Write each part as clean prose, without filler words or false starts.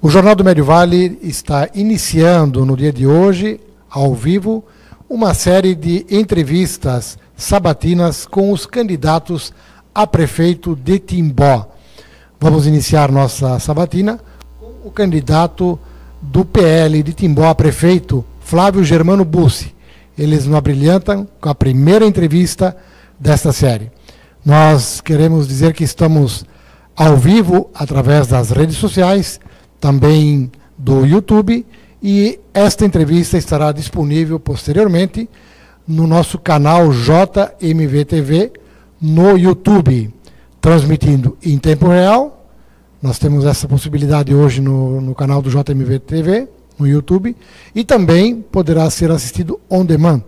O Jornal do Médio Vale está iniciando no dia de hoje, ao vivo, uma série de entrevistas sabatinas com os candidatos a prefeito de Timbó. Vamos iniciar nossa sabatina com o candidato do PL de Timbó a prefeito, Flávio Germano Bussi. Eles nos abrilhantam com a primeira entrevista desta série. Nós queremos dizer que estamos ao vivo através das redes sociais, também do YouTube, e esta entrevista estará disponível posteriormente no nosso canal JMV-TV no YouTube, transmitindo em tempo real. Nós temos essa possibilidade hoje no canal do JMV-TV, no YouTube, e também poderá ser assistido on demand.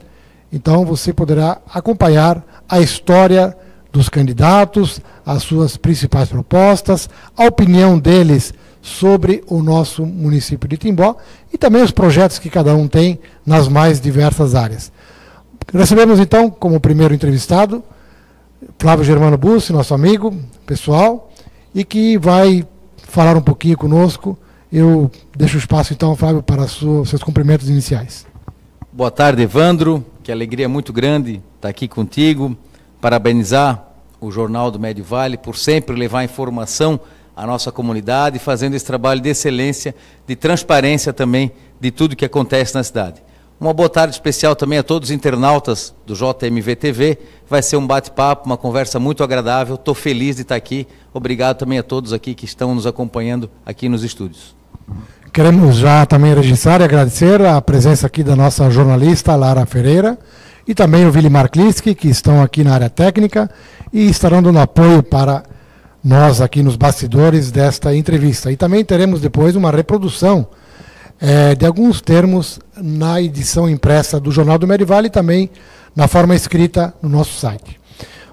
Então você poderá acompanhar a história dos candidatos, as suas principais propostas, a opinião deles sobre o nosso município de Timbó e também os projetos que cada um tem nas mais diversas áreas. Recebemos então como primeiro entrevistado Flávio Germano Bussi, nosso amigo pessoal, e que vai falar um pouquinho conosco. Eu deixo o espaço então, Flávio, para seus cumprimentos iniciais. Boa tarde, Evandro, que alegria muito grande estar aqui contigo, parabenizar o Jornal do Médio Vale por sempre levar informação a nossa comunidade, fazendo esse trabalho de excelência, de transparência também de tudo que acontece na cidade. Uma boa tarde especial também a todos os internautas do JMV-TV. Vai ser um bate-papo, uma conversa muito agradável. Estou feliz de estar aqui. Obrigado também a todos aqui que estão nos acompanhando aqui nos estúdios. Queremos já também registrar e agradecer a presença aqui da nossa jornalista Lara Ferreira e também o Vilimar Kliski, que estão aqui na área técnica e estarão dando apoio para nós aqui nos bastidores desta entrevista. E também teremos depois uma reprodução de alguns termos na edição impressa do Jornal do Médio Vale e também na forma escrita no nosso site.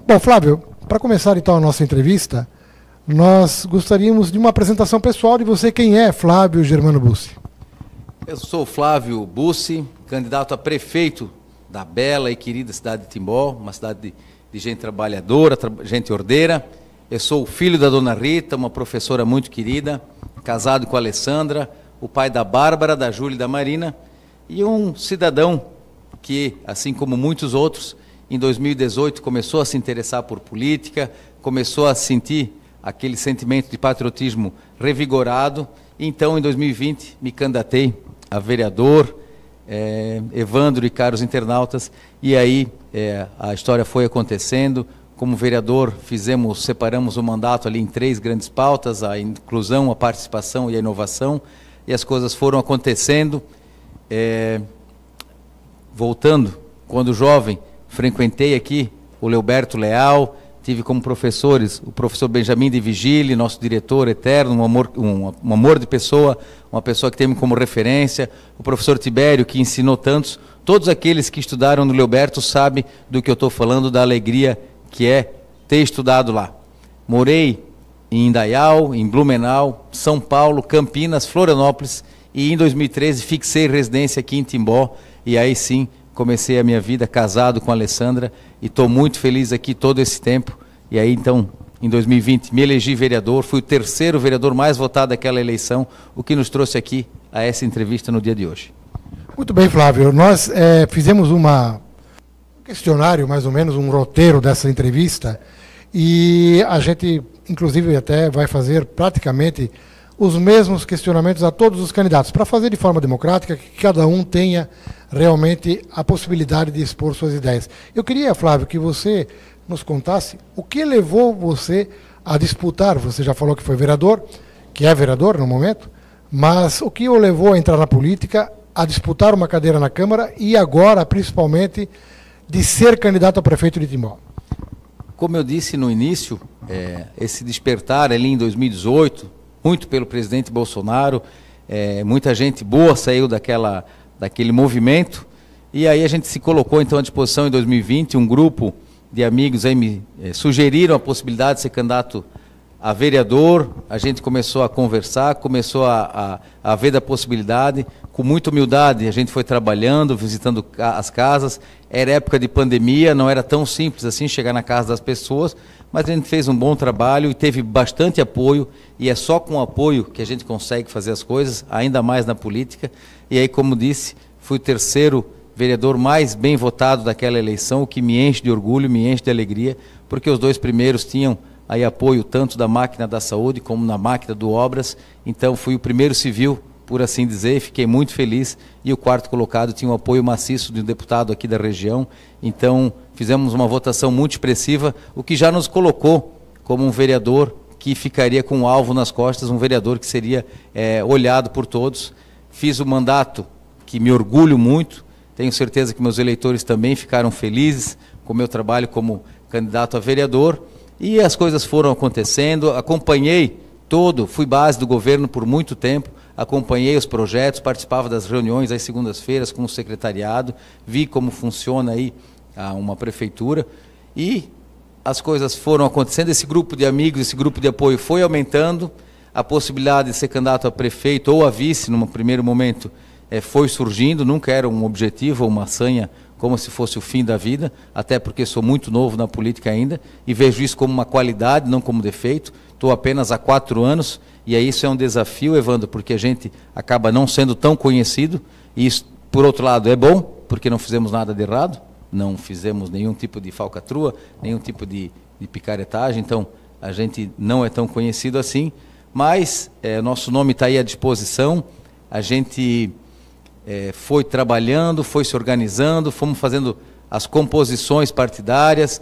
Bom, Flávio, para começar então a nossa entrevista, nós gostaríamos de uma apresentação pessoal de você. Quem é Flávio Germano Bussi? Eu sou Flávio Bussi, candidato a prefeito da bela e querida cidade de Timbó, uma cidade de gente trabalhadora, gente ordeira. Eu sou o filho da dona Rita, uma professora muito querida, casado com a Alessandra, o pai da Bárbara, da Júlia e da Marina, e um cidadão que, assim como muitos outros, em 2018 começou a se interessar por política, começou a sentir aquele sentimento de patriotismo revigorado, e então em 2020 me candidatei a vereador, Evandro e caros internautas, e aí a história foi acontecendo. Como vereador, separamos o mandato ali em 3 grandes pautas: a inclusão, a participação e a inovação, e as coisas foram acontecendo. Voltando, quando jovem, frequentei aqui o Leoberto Leal, tive como professores o professor Benjamin de Vigile, nosso diretor eterno, um amor de pessoa, uma pessoa que tem como referência, o professor Tibério, que ensinou tantos. Todos aqueles que estudaram no Leoberto sabem do que eu estou falando, da alegria que é ter estudado lá. Morei em Indaial, em Blumenau, São Paulo, Campinas, Florianópolis, e em 2013 fixei residência aqui em Timbó, e aí sim comecei a minha vida casado com a Alessandra, e estou muito feliz aqui todo esse tempo. E aí então, em 2020, me elegi vereador, fui o 3º vereador mais votado daquela eleição, o que nos trouxe aqui a essa entrevista no dia de hoje. Muito bem, Flávio, nós fizemos um questionário, mais ou menos, um roteiro dessa entrevista, e a gente, inclusive, até vai fazer praticamente os mesmos questionamentos a todos os candidatos, para fazer de forma democrática, que cada um tenha realmente a possibilidade de expor suas ideias. Eu queria, Flávio, que você nos contasse o que levou você a disputar. Você já falou que foi vereador, que é vereador no momento, mas o que o levou a entrar na política, a disputar uma cadeira na Câmara e agora, principalmente, de ser candidato a prefeito de Timbó? Como eu disse no início, esse despertar ali em 2018, muito pelo presidente Bolsonaro, muita gente boa saiu daquele movimento, e aí a gente se colocou então à disposição em 2020, um grupo de amigos aí me sugeriram a possibilidade de ser candidato a vereador. A gente começou a conversar, começou a ver da possibilidade. com muita humildade, a gente foi trabalhando, visitando as casas. Era época de pandemia, não era tão simples assim chegar na casa das pessoas, mas a gente fez um bom trabalho e teve bastante apoio, e é só com apoio que a gente consegue fazer as coisas, ainda mais na política. E aí, como disse, fui o terceiro vereador mais bem votado daquela eleição, o que me enche de orgulho, me enche de alegria, porque os 2 primeiros tinham aí apoio tanto da máquina da saúde como na máquina do Obras. Então fui o primeiro civil, por assim dizer, fiquei muito feliz, e o 4º colocado tinha um apoio maciço de um deputado aqui da região. Então fizemos uma votação muito expressiva, o que já nos colocou como um vereador que ficaria com um alvo nas costas, um vereador que seria olhado por todos. Fiz o mandato que me orgulho muito, tenho certeza que meus eleitores também ficaram felizes com o meu trabalho como candidato a vereador, e as coisas foram acontecendo. Acompanhei fui base do governo por muito tempo, acompanhei os projetos, participava das reuniões às segundas-feiras com o secretariado, vi como funciona aí uma prefeitura, e as coisas foram acontecendo. Esse grupo de amigos, esse grupo de apoio foi aumentando, a possibilidade de ser candidato a prefeito ou a vice, num primeiro momento, foi surgindo. Nunca era um objetivo ou uma sanha como se fosse o fim da vida, até porque sou muito novo na política ainda, e vejo isso como uma qualidade, não como defeito. Estou apenas há 4 anos, e aí isso é um desafio, Evandro, porque a gente acaba não sendo tão conhecido, e isso, por outro lado, é bom, porque não fizemos nada de errado, não fizemos nenhum tipo de falcatrua, nenhum tipo de picaretagem, então a gente não é tão conhecido assim, mas nosso nome está aí à disposição. A gente foi trabalhando, foi se organizando, fomos fazendo as composições partidárias.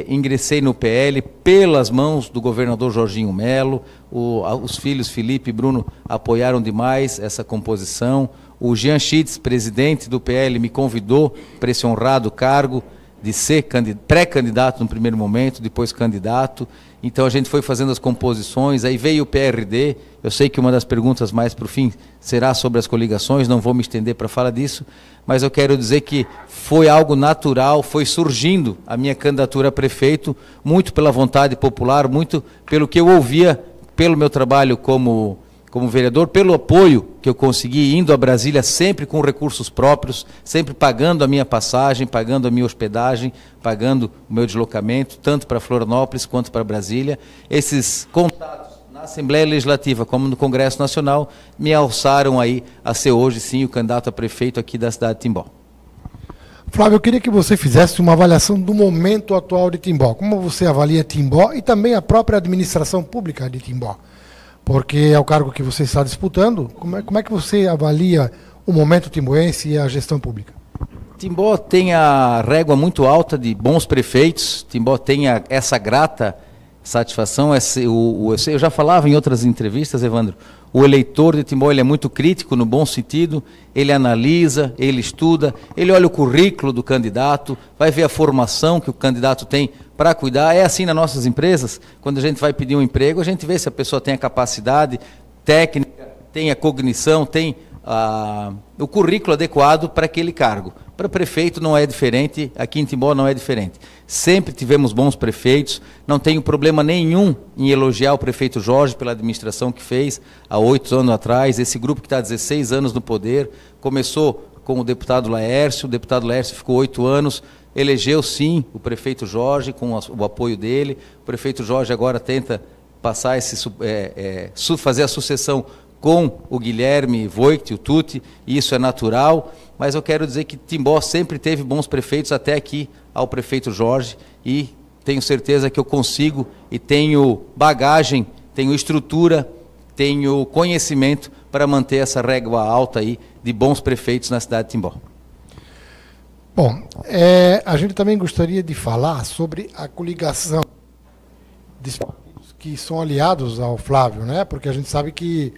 Ingressei no PL pelas mãos do governador Jorginho Melo, os filhos Felipe e Bruno apoiaram demais essa composição. O Jean Schitz, presidente do PL, me convidou para esse honrado cargo de ser pré-candidato no primeiro momento, depois candidato. Então a gente foi fazendo as composições, aí veio o PRD. Eu sei que uma das perguntas mais para o fim será sobre as coligações, não vou me estender para falar disso, mas eu quero dizer que foi algo natural, foi surgindo a minha candidatura a prefeito, muito pela vontade popular, muito pelo que eu ouvia, pelo meu trabalho como vereador, pelo apoio que eu consegui indo a Brasília sempre com recursos próprios, sempre pagando a minha passagem, pagando a minha hospedagem, pagando o meu deslocamento, tanto para Florianópolis quanto para Brasília. Esses contatos na Assembleia Legislativa como no Congresso Nacional me alçaram aí a ser hoje sim o candidato a prefeito aqui da cidade de Timbó. Flávio, eu queria que você fizesse uma avaliação do momento atual de Timbó. Como você avalia Timbó e também a própria administração pública de Timbó? Porque é o cargo que você está disputando. Como é que você avalia o momento timboense e a gestão pública? Timbó tem a régua muito alta de bons prefeitos. Timbó tem essa grata satisfação. Eu já falava em outras entrevistas, Evandro, o eleitor de Timbó ele é muito crítico no bom sentido, ele analisa, ele estuda, ele olha o currículo do candidato, vai ver a formação que o candidato tem para cuidar. É assim nas nossas empresas, quando a gente vai pedir um emprego, a gente vê se a pessoa tem a capacidade técnica, tem a cognição, tem o currículo adequado para aquele cargo. Para prefeito não é diferente, aqui em Timbó não é diferente. Sempre tivemos bons prefeitos, não tenho problema nenhum em elogiar o prefeito Jorge pela administração que fez há 8 anos atrás. Esse grupo que está há 16 anos no poder, começou com o deputado Laércio ficou 8 anos, elegeu sim o prefeito Jorge com o apoio dele. O prefeito Jorge agora tenta passar fazer a sucessão com o Guilherme Voigt, o Tuti, e isso é natural, mas eu quero dizer que Timbó sempre teve bons prefeitos até aqui ao prefeito Jorge, e tenho certeza que eu consigo e tenho bagagem, tenho estrutura, tenho conhecimento para manter essa régua alta aí de bons prefeitos na cidade de Timbó. Bom, a gente também gostaria de falar sobre a coligação dos partidos que são aliados ao Flávio, né? Porque a gente sabe que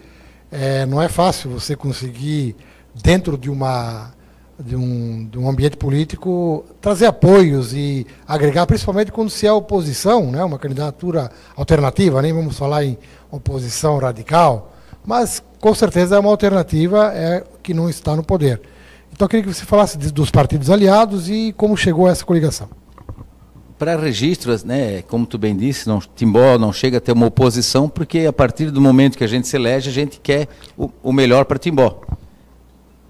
não é fácil você conseguir, dentro de um ambiente político, trazer apoios e agregar, principalmente quando se é oposição, né? Uma candidatura alternativa, nem vamos falar em oposição radical, mas com certeza é uma alternativa que não está no poder. Então eu queria que você falasse dos partidos aliados e como chegou a essa coligação. Para registros, né, como tu bem disse, Timbó não chega a ter uma oposição, porque a partir do momento que a gente se elege, a gente quer o melhor para Timbó.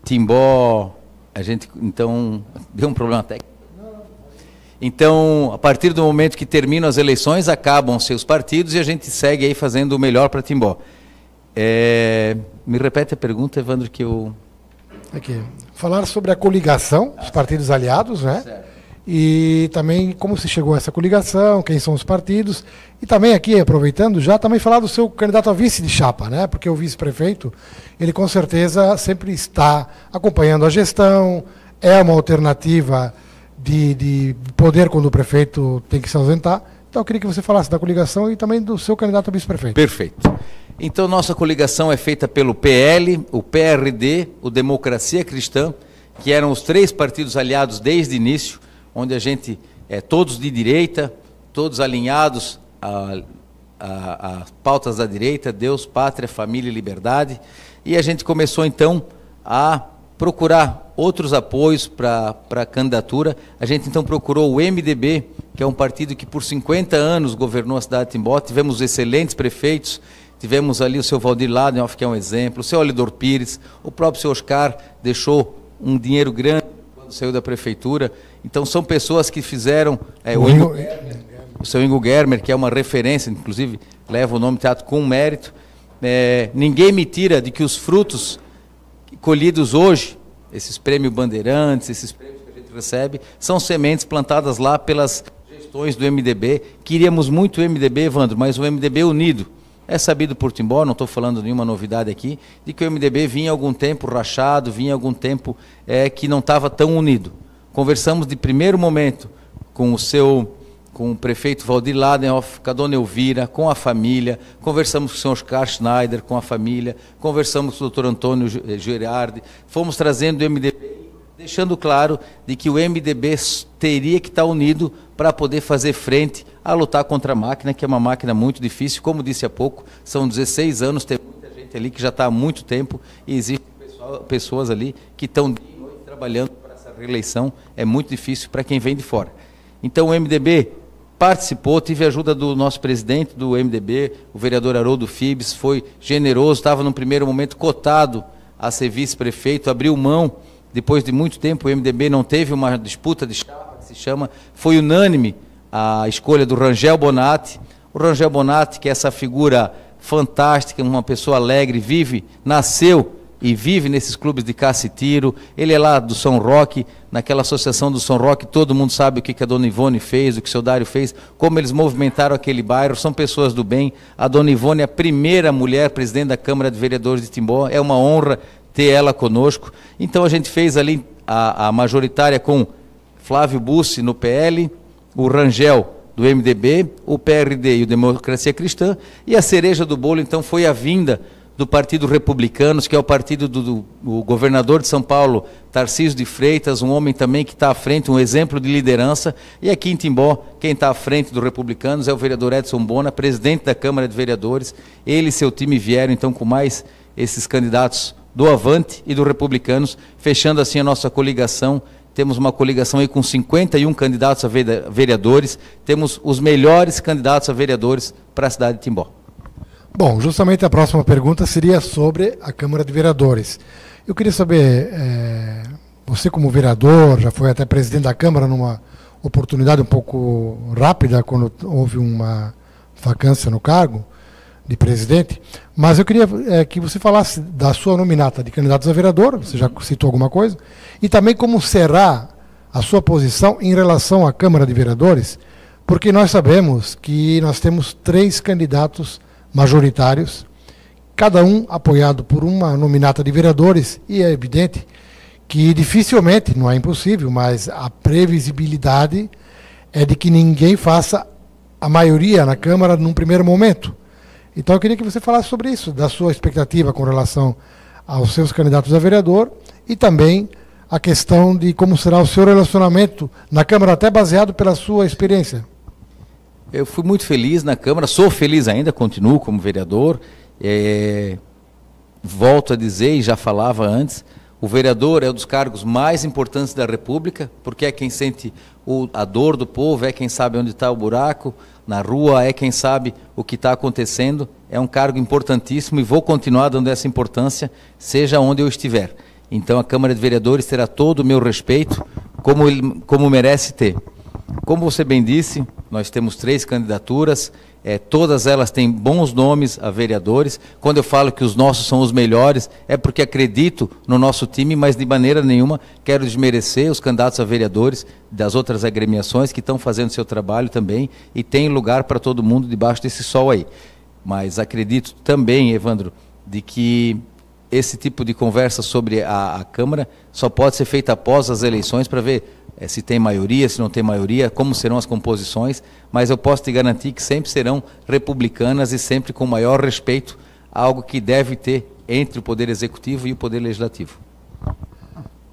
Timbó, a gente, então, deu um problema técnico. Então, a partir do momento que terminam as eleições, acabam seus partidos e a gente segue aí fazendo o melhor para Timbó. Me repete a pergunta, Evandro, que eu... Aqui. Falar sobre a coligação, os partidos aliados, né? Certo. E também como se chegou a essa coligação, quem são os partidos. E também aqui, aproveitando, já também falar do seu candidato a vice de chapa, né? Porque o vice-prefeito, ele com certeza sempre está acompanhando a gestão, é uma alternativa de poder quando o prefeito tem que se ausentar. Então eu queria que você falasse da coligação e também do seu candidato a vice-prefeito. Perfeito. Então nossa coligação é feita pelo PL, o PRD, o Democracia Cristã, que eram os 3 partidos aliados desde o início, onde a gente todos de direita, todos alinhados a pautas da direita, Deus, pátria, família e liberdade. E a gente começou então a procurar outros apoios para a candidatura. A gente então procurou o MDB, que é um partido que por 50 anos governou a cidade de Timbó. Tivemos excelentes prefeitos, tivemos ali o seu Valdir Ladenhoff, que é um exemplo, o seu Alidor Pires, o próprio seu Oscar deixou um dinheiro grande quando saiu da prefeitura. Então são pessoas que fizeram... o seu Ingo Germer, que é uma referência, inclusive leva o nome Teatro com Mérito. Ninguém me tira de que os frutos colhidos hoje, esses prêmios Bandeirantes, esses prêmios que a gente recebe, são sementes plantadas lá pelas gestões do MDB. Queríamos muito o MDB, Evandro, mas o MDB unido. É sabido por Timbó, não estou falando nenhuma novidade aqui, de que o MDB vinha algum tempo rachado, vinha algum tempo que não estava tão unido. Conversamos de primeiro momento com o prefeito Valdir Ladenhoff, com a dona Elvira, com a família, conversamos com o senhor Oscar Schneider, com a família, conversamos com o doutor Antônio Gerardi, fomos trazendo o MDB, deixando claro de que o MDB teria que estar unido para poder fazer frente a lutar contra a máquina, que é uma máquina muito difícil. Como disse há pouco, são 16 anos, tem muita gente ali que já está há muito tempo e existem pessoas ali que estão dia e noite trabalhando para essa reeleição. É muito difícil para quem vem de fora. Então o MDB participou, tive a ajuda do nosso presidente do MDB, o vereador Haroldo Fibes, foi generoso, estava num primeiro momento cotado a ser vice-prefeito, abriu mão, depois de muito tempo o MDB não teve uma disputa de chapa, que se chama, foi unânime a escolha do Rangel Bonatti. O Rangel Bonatti, que é essa figura fantástica, uma pessoa alegre, nasceu e vive nesses clubes de caça e tiro. Ele é lá do São Roque, naquela associação do São Roque, todo mundo sabe o que a dona Ivone fez, o que o seu Dário fez, como eles movimentaram aquele bairro, são pessoas do bem. A dona Ivone é a primeira mulher presidente da Câmara de Vereadores de Timbó, é uma honra ter ela conosco. Então a gente fez ali a majoritária com Flávio Bussi no PL, o Rangel do MDB, o PRD e o Democracia Cristã, e a cereja do bolo então foi a vinda do Partido Republicanos, que é o partido do governador de São Paulo, Tarcísio de Freitas, um homem também que está à frente, um exemplo de liderança. E aqui em Timbó, quem está à frente do Republicanos é o vereador Edson Bona, presidente da Câmara de Vereadores. Ele e seu time vieram então com mais esses candidatos do Avante e do Republicanos, fechando assim a nossa coligação. Temos uma coligação aí com 51 candidatos a vereadores, temos os melhores candidatos a vereadores para a cidade de Timbó. Bom, justamente a próxima pergunta seria sobre a Câmara de Vereadores. Eu queria saber, você como vereador, já foi até presidente da Câmara numa oportunidade um pouco rápida, quando houve uma vacância no cargo de presidente, mas eu queria que você falasse da sua nominata de candidatos a vereador, você já citou alguma coisa, e também como será a sua posição em relação à Câmara de Vereadores, porque nós sabemos que nós temos 3 candidatos majoritários, cada um apoiado por uma nominata de vereadores, e é evidente que dificilmente, não é impossível, mas a previsibilidade é de que ninguém faça a maioria na Câmara num primeiro momento. Então eu queria que você falasse sobre isso, da sua expectativa com relação aos seus candidatos a vereador e também a questão de como será o seu relacionamento na Câmara, até baseado pela sua experiência. Eu fui muito feliz na Câmara, sou feliz ainda, continuo como vereador. Volto a dizer, e já falava antes, o vereador é um dos cargos mais importantes da República, porque é quem sente a dor do povo, é quem sabe onde está o buraco na rua, é quem sabe o que está acontecendo. É um cargo importantíssimo e vou continuar dando essa importância, seja onde eu estiver. Então a Câmara de Vereadores terá todo o meu respeito, como merece ter. Como você bem disse, nós temos 3 candidaturas, todas elas têm bons nomes a vereadores. Quando eu falo que os nossos são os melhores, é porque acredito no nosso time, mas de maneira nenhuma quero desmerecer os candidatos a vereadores das outras agremiações que estão fazendo seu trabalho também, e tem lugar para todo mundo debaixo desse sol aí. Mas acredito também, Evandro, de que esse tipo de conversa sobre a Câmara só pode ser feita após as eleições, para ver se tem maioria, se não tem maioria, como serão as composições, mas eu posso te garantir que sempre serão republicanas e sempre com maior respeito, algo que deve ter entre o Poder Executivo e o Poder Legislativo.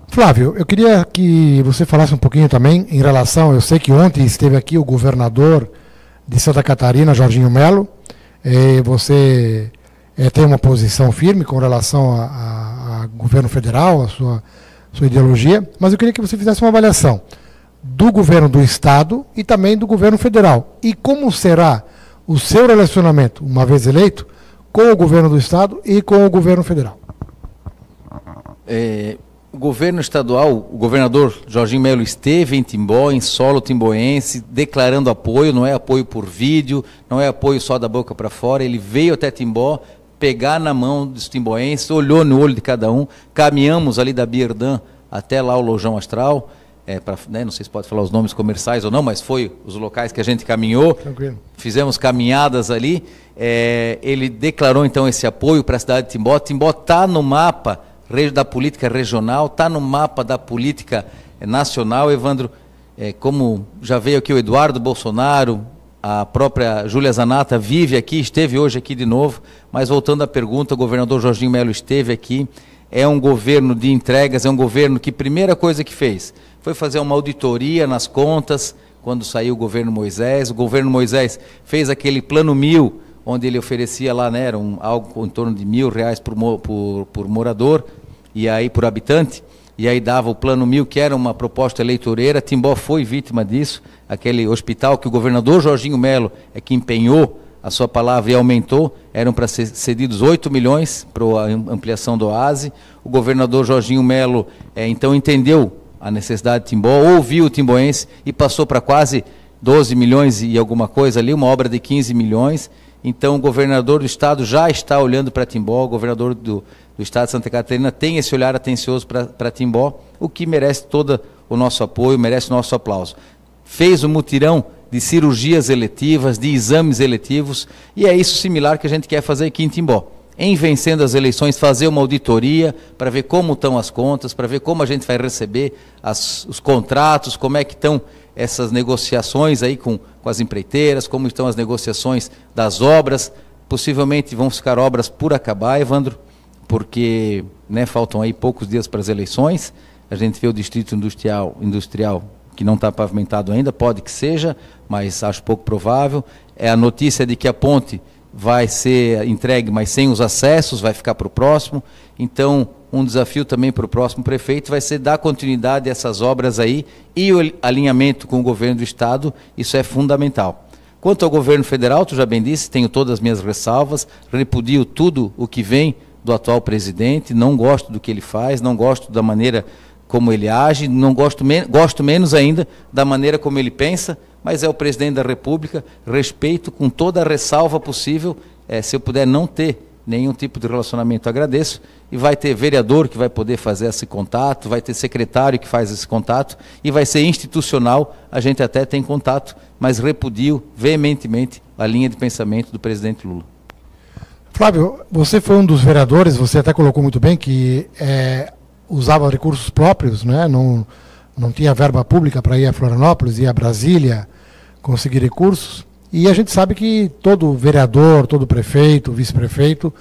Flávio, eu queria que você falasse um pouquinho também em relação, eu sei que ontem esteve aqui o governador de Santa Catarina, Jorginho Melo, você tem uma posição firme com relação a governo federal, a sua ideologia, mas eu queria que você fizesse uma avaliação do governo do Estado e também do governo federal. E como será o seu relacionamento, uma vez eleito, com o governo do Estado e com o governo federal? O governo estadual, o governador Jorginho Melo esteve em Timbó, em solo timboense, declarando apoio, não é apoio por vídeo, não é apoio só da boca para fora, ele veio até Timbó, pegar na mão dos timboenses, olhou no olho de cada um, caminhamos ali da Bierdã até lá o Lojão Astral, não sei se pode falar os nomes comerciais ou não, mas foi os locais que a gente caminhou, tranquilo. Fizemos caminhadas ali, ele declarou então esse apoio para a cidade de Timbó. Timbó está no mapa da política regional, está no mapa da política nacional, Evandro, como já veio aqui o Eduardo Bolsonaro, a própria Júlia Zanata vive aqui, esteve hoje aqui de novo, mas voltando à pergunta, o governador Jorginho Melo esteve aqui, é um governo de entregas, é um governo que primeira coisa que fez foi fazer uma auditoria nas contas, quando saiu o governo Moisés fez aquele plano 1000, onde ele oferecia lá, né, era algo em torno de R$1.000 por morador, e aí por habitante, e aí dava o plano 1000, que era uma proposta eleitoreira. Timbó foi vítima disso, aquele hospital que o governador Jorginho Melo que empenhou a sua palavra e aumentou, eram para ser cedidos 8 milhões para a ampliação do OASE. O governador Jorginho Melo então entendeu a necessidade de Timbó, ouviu o timboense e passou para quase 12 milhões e alguma coisa ali, uma obra de 15 milhões. Então o governador do estado já está olhando para Timbó, o governador do estado de Santa Catarina tem esse olhar atencioso para Timbó, o que merece todo o nosso apoio, merece o nosso aplauso. Fez um mutirão de cirurgias eletivas, de exames eletivos, e é isso similar que a gente quer fazer aqui em Timbó. Em vencendo as eleições, fazer uma auditoria para ver como estão as contas, para ver como a gente vai receber os contratos, como é que estão essas negociações aí com as empreiteiras, como estão as negociações das obras. Possivelmente vão ficar obras por acabar, Evandro, porque faltam aí poucos dias para as eleições. A gente vê o distrito industrial que não está pavimentado ainda, pode que seja, mas acho pouco provável. É a notícia de que a ponte vai ser entregue, mas sem os acessos, vai ficar para o próximo. Então, um desafio também para o próximo prefeito vai ser dar continuidade a essas obras aí, e o alinhamento com o governo do estado, isso é fundamental. Quanto ao governo federal, tu já bem disse, tenho todas as minhas ressalvas, repudio tudo o que vem do atual presidente, não gosto do que ele faz, não gosto da maneira como ele age, gosto menos ainda da maneira como ele pensa, mas é o presidente da República, respeito com toda a ressalva possível, se eu puder não ter nenhum tipo de relacionamento, agradeço, e vai ter vereador que vai poder fazer esse contato, vai ter secretário que faz esse contato, e vai ser institucional, a gente até tem contato, mas repudio veementemente a linha de pensamento do presidente Lula. Flávio, você foi um dos vereadores, você até colocou muito bem, que usava recursos próprios, né? Não tinha verba pública para ir a Florianópolis, ir a Brasília, conseguir recursos. E a gente sabe que todo vereador, todo prefeito, vice-prefeito,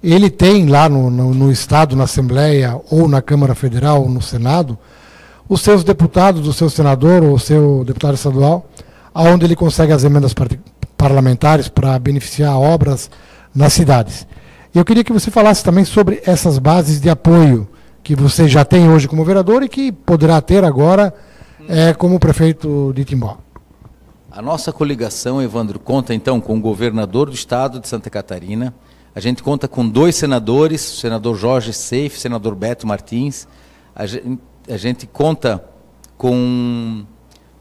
ele tem lá no Estado, na Assembleia, ou na Câmara Federal, ou no Senado, os seus deputados, o seu senador, ou o seu deputado estadual, onde ele consegue as emendas parlamentares para beneficiar obras nas cidades. E eu queria que você falasse também sobre essas bases de apoio que você já tem hoje como vereador e que poderá ter agora como prefeito de Timbó. A nossa coligação, Evandro, conta então com o governador do estado de Santa Catarina, A gente conta com 2 senadores, o senador Jorge Seife, o senador Beto Martins. A gente conta com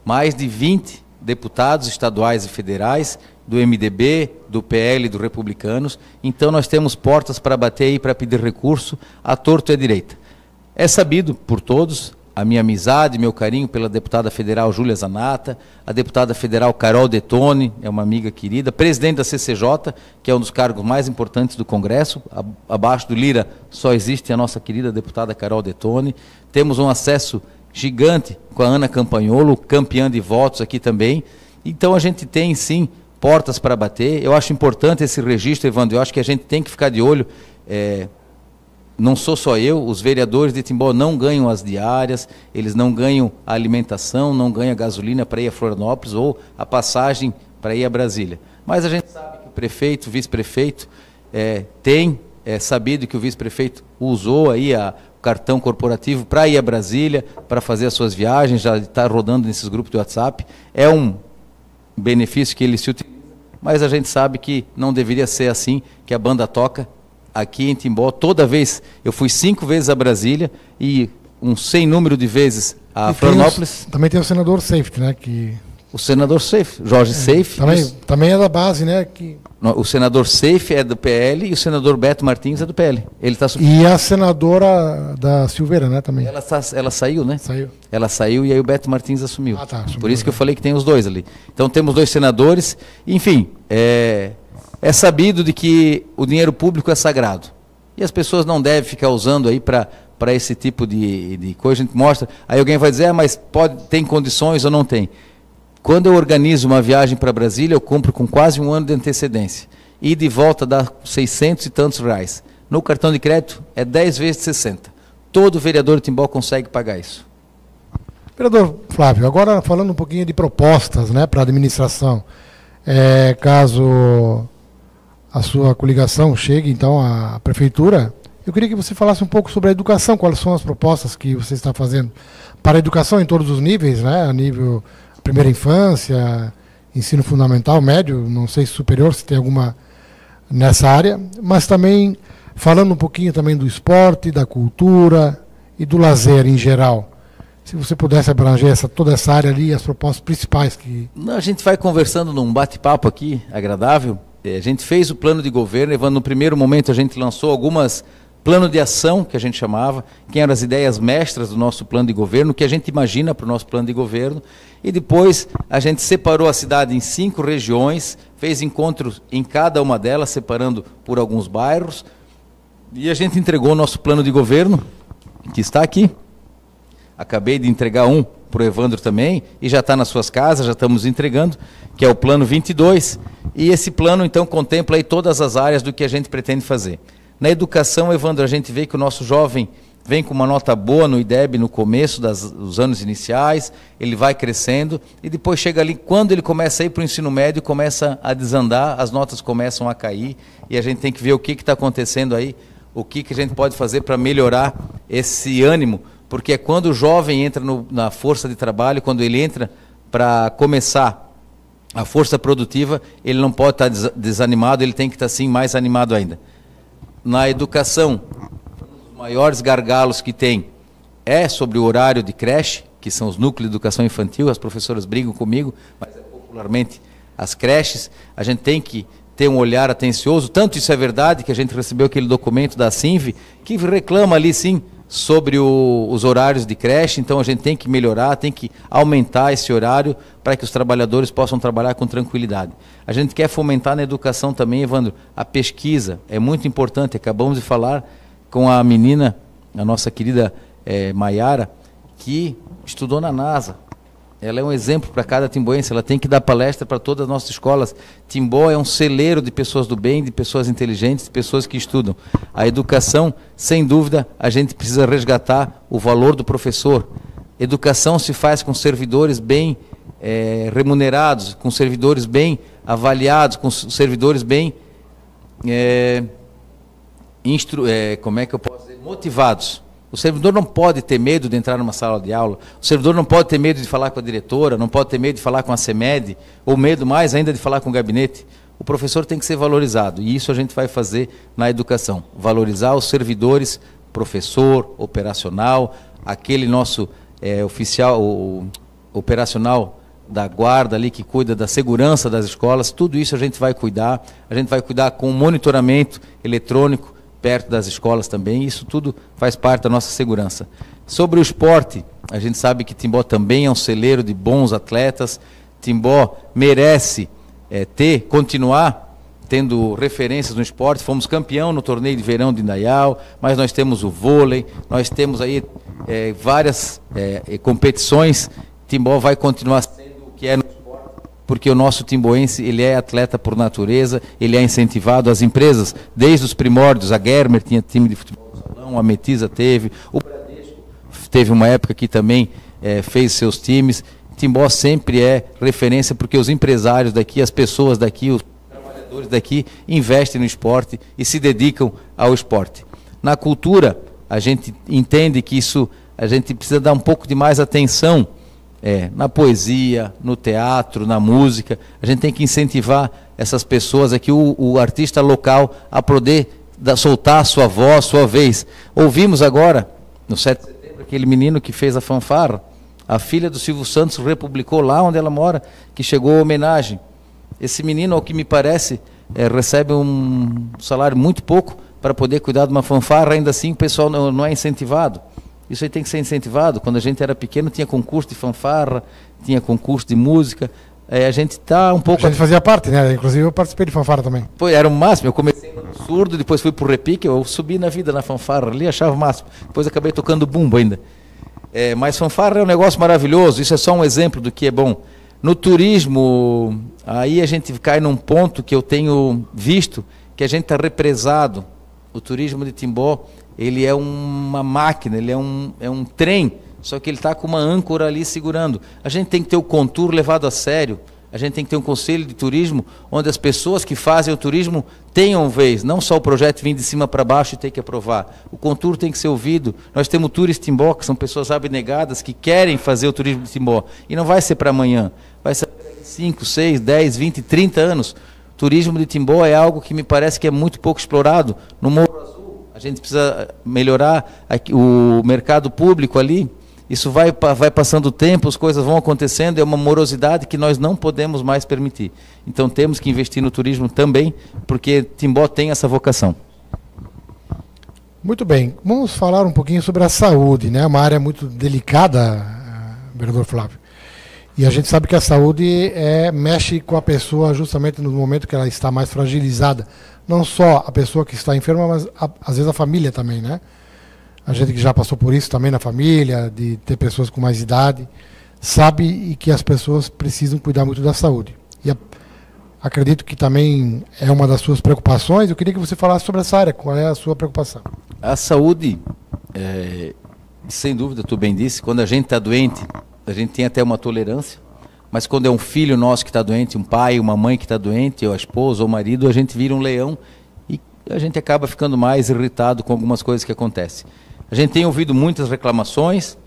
mais de 20 deputados estaduais e federais, do MDB, do PL e do Republicanos. Então nós temos portas para bater aí, para pedir recurso, à torto e à direita. É sabido por todos a minha amizade, meu carinho pela deputada federal Júlia Zanata, a deputada federal Carol Detone, é uma amiga querida, presidente da CCJ, que é um dos cargos mais importantes do Congresso, abaixo do Lira só existe a nossa querida deputada Carol Detone. Temos um acesso gigante com a Ana Campanholo, campeã de votos aqui também. Então a gente tem sim portas para bater. Eu acho importante esse registro, Evandro, eu acho que a gente tem que ficar de olho. Não sou só eu, os vereadores de Timbó não ganham as diárias, eles não ganham a alimentação, não ganham a gasolina para ir a Florianópolis ou a passagem para ir a Brasília. Mas a gente sabe que o prefeito, o vice-prefeito, tem sabido que o vice-prefeito usou aí o cartão corporativo para ir a Brasília, para fazer as suas viagens, já está rodando nesses grupos de WhatsApp. É um benefício que ele se utiliza, mas a gente sabe que não deveria ser assim que a banda toca. Aqui em Timbó, toda vez, eu fui 5 vezes a Brasília e um sem número de vezes a Florianópolis. Também tem o senador Seife, né? O senador Seife, Jorge Seife. Também é da base, né? O senador Seife é do PL e o senador Beto Martins é do PL. E a senadora da Silveira, né? Também. Ela saiu, né? Saiu. Ela saiu e aí o Beto Martins assumiu. Assumiu, por isso que eu falei que tem os 2 ali. Então temos 2 senadores. Enfim, é sabido de que o dinheiro público é sagrado. E as pessoas não devem ficar usando aí para esse tipo de coisa. A gente mostra, aí alguém vai dizer, mas tem condições ou não tem. Quando eu organizo uma viagem para Brasília, eu compro com quase 1 ano de antecedência. E de volta dá 600 e tantos reais. No cartão de crédito é 10 vezes 60. Todo vereador de Timbó consegue pagar isso. Vereador Flávio, agora falando um pouquinho de propostas, né, para a administração. Caso a sua coligação chegue, então, à prefeitura, eu queria que você falasse um pouco sobre a educação, quais são as propostas que você está fazendo para a educação em todos os níveis, né? A nível primeira infância, ensino fundamental, médio, não sei se superior, se tem alguma nessa área, mas também falando um pouquinho também do esporte, da cultura e do lazer em geral. Se você pudesse abranger toda essa área ali, as propostas principais que... A gente vai conversando num bate-papo aqui, agradável. A gente fez o plano de governo, Evandro, no primeiro momento a gente lançou algumas plano de ação, que a gente chamava, que eram as ideias mestras do nosso plano de governo, o que a gente imagina para o nosso plano de governo, e depois a gente separou a cidade em 5 regiões, fez encontros em cada uma delas, separando por alguns bairros, e a gente entregou o nosso plano de governo, que está aqui. Acabei de entregar um para o Evandro também, e já está nas suas casas, já estamos entregando, que é o plano 22, e esse plano então contempla aí todas as áreas do que a gente pretende fazer. Na educação, Evandro, a gente vê que o nosso jovem vem com uma nota boa no IDEB no começo dos anos iniciais, ele vai crescendo, e depois chega ali, quando ele começa a ir para o ensino médio, começa a desandar, as notas começam a cair, e a gente tem que ver o que está acontecendo aí, o que a gente pode fazer para melhorar esse ânimo, porque é quando o jovem entra na força de trabalho, quando ele entra para começar a força produtiva, ele não pode estar desanimado, ele tem que estar sim mais animado ainda. Na educação, um dos maiores gargalos que tem é sobre o horário de creche, que são os núcleos de educação infantil, as professoras brigam comigo, mas é popularmente as creches. A gente tem que ter um olhar atencioso, tanto isso é verdade, que a gente recebeu aquele documento da Sinv, que reclama ali sim, sobre os horários de creche, então a gente tem que melhorar, tem que aumentar esse horário para que os trabalhadores possam trabalhar com tranquilidade. A gente quer fomentar na educação também, Evandro, a pesquisa, é muito importante, acabamos de falar com a menina, a nossa querida Maiara, que estudou na NASA. Ela é um exemplo para cada timboense, ela tem que dar palestra para todas as nossas escolas. Timbó é um celeiro de pessoas do bem, de pessoas inteligentes, de pessoas que estudam. A educação, sem dúvida, a gente precisa resgatar o valor do professor. Educação se faz com servidores bem remunerados, com servidores bem avaliados, com servidores bem motivados. O servidor não pode ter medo de entrar numa sala de aula, o servidor não pode ter medo de falar com a diretora, não pode ter medo de falar com a CEMED, ou medo mais ainda de falar com o gabinete. o professor tem que ser valorizado, e isso a gente vai fazer na educação, valorizar os servidores, professor, operacional, aquele nosso oficial operacional da guarda ali que cuida da segurança das escolas, tudo isso a gente vai cuidar com monitoramento eletrônico perto das escolas também, isso tudo faz parte da nossa segurança. Sobre o esporte, a gente sabe que Timbó também é um celeiro de bons atletas, Timbó merece continuar tendo referências no esporte, fomos campeão no torneio de verão de Indaial, mas nós temos o vôlei, nós temos aí várias competições, Timbó vai continuar sendo o que é no esporte, porque o nosso timboense, ele é atleta por natureza, ele é incentivado, as empresas, desde os primórdios, a Germer tinha time de futebol no salão, a Metiza teve, o Bradesco teve uma época que também fez seus times, Timbó sempre é referência porque os empresários daqui, as pessoas daqui, os trabalhadores daqui investem no esporte e se dedicam ao esporte. Na cultura, a gente entende que isso, a gente precisa dar um pouco de mais atenção na poesia, no teatro, na música. A gente tem que incentivar essas pessoas aqui, o artista local, a poder soltar a sua voz, sua vez. Ouvimos agora, no 7 de setembro, aquele menino que fez a fanfarra, a filha do Silvio Santos republicou lá onde ela mora, que chegou a homenagem. Esse menino, ao que me parece, recebe um salário muito pouco para poder cuidar de uma fanfarra, ainda assim o pessoal não é incentivado. Isso aí tem que ser incentivado. Quando a gente era pequeno tinha concurso de fanfarra, tinha concurso de música, a gente está um pouco... A gente fazia parte, né? Inclusive eu participei de fanfarra também. Pô, era o máximo, eu comecei no surdo, depois fui pro repique, eu subi na vida na fanfarra ali, achava o máximo. Depois acabei tocando bumbo ainda. Mas fanfarra é um negócio maravilhoso, isso é só um exemplo do que é bom. No turismo, aí a gente cai num ponto que eu tenho visto, que a gente está represado. O turismo de Timbó, ele é uma máquina, ele é um trem, só que ele está com uma âncora ali segurando. A gente tem que ter o Contur levado a sério, a gente tem que ter um conselho de turismo, onde as pessoas que fazem o turismo tenham vez, não só o projeto vir de cima para baixo e ter que aprovar. O Contur tem que ser ouvido. Nós temos o Tourist Timbó, que são pessoas abnegadas, que querem fazer o turismo de Timbó. E não vai ser para amanhã, vai ser para 5, 6, 10, 20, 30 anos. O turismo de Timbó é algo que me parece que é muito pouco explorado. No Morro Azul, a gente precisa melhorar o mercado público ali. Isso vai passando o tempo, as coisas vão acontecendo, é uma morosidade que nós não podemos mais permitir. Então temos que investir no turismo também, porque Timbó tem essa vocação. Muito bem, vamos falar um pouquinho sobre a saúde, né? Uma área muito delicada, vereador Flávio. E a gente sabe que a saúde mexe com a pessoa justamente no momento que ela está mais fragilizada. Não só a pessoa que está enferma, mas às vezes a família também, né? A gente que já passou por isso também na família, de ter pessoas com mais idade, sabe e que as pessoas precisam cuidar muito da saúde. E acredito que também é uma das suas preocupações. Eu queria que você falasse sobre essa área. Qual é a sua preocupação? A saúde, sem dúvida, tu bem disse, quando a gente está doente, a gente tem até uma tolerância, mas quando é um filho nosso que está doente, um pai, uma mãe que está doente, ou a esposa, ou o marido, a gente vira um leão e a gente acaba ficando mais irritado com algumas coisas que acontecem. A gente tem ouvido muitas reclamações,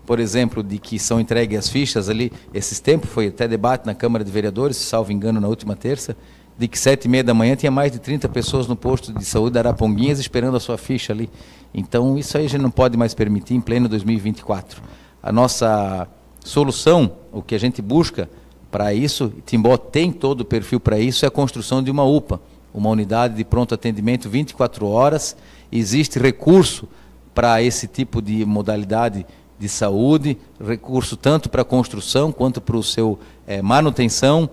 por exemplo, de que são entregues as fichas ali, esses tempos, foi até debate na Câmara de Vereadores, salvo engano, na última terça, de que 7h30 da manhã tinha mais de 30 pessoas no posto de saúde da Araponguinhas esperando a sua ficha ali. Então, isso aí a gente não pode mais permitir em pleno 2024. A nossa solução, o que a gente busca para isso, Timbó tem todo o perfil para isso, é a construção de uma UPA, uma unidade de pronto atendimento 24 horas, existe recurso para esse tipo de modalidade de saúde, recurso tanto para a construção quanto para o seu manutenção.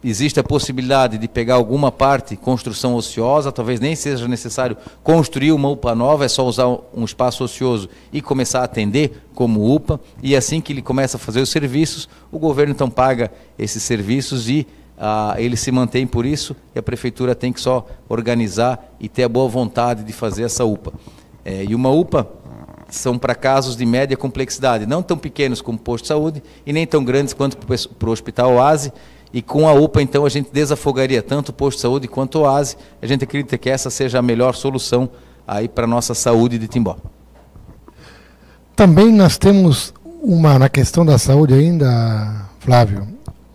Existe a possibilidade de pegar alguma parte, construção ociosa, talvez nem seja necessário construir uma UPA nova, é só usar um espaço ocioso e começar a atender como UPA, e assim que ele começa a fazer os serviços, o governo então paga esses serviços e ele se mantém por isso, e a prefeitura tem que só organizar e ter a boa vontade de fazer essa UPA. E uma UPA são para casos de média complexidade, não tão pequenos como o posto de saúde e nem tão grandes quanto para o Hospital Oase, e com a UPA então a gente desafogaria tanto o posto de saúde quanto o Oase. A gente acredita que essa seja a melhor solução aí para a nossa saúde de Timbó. Também nós temos na questão da saúde ainda, Flávio,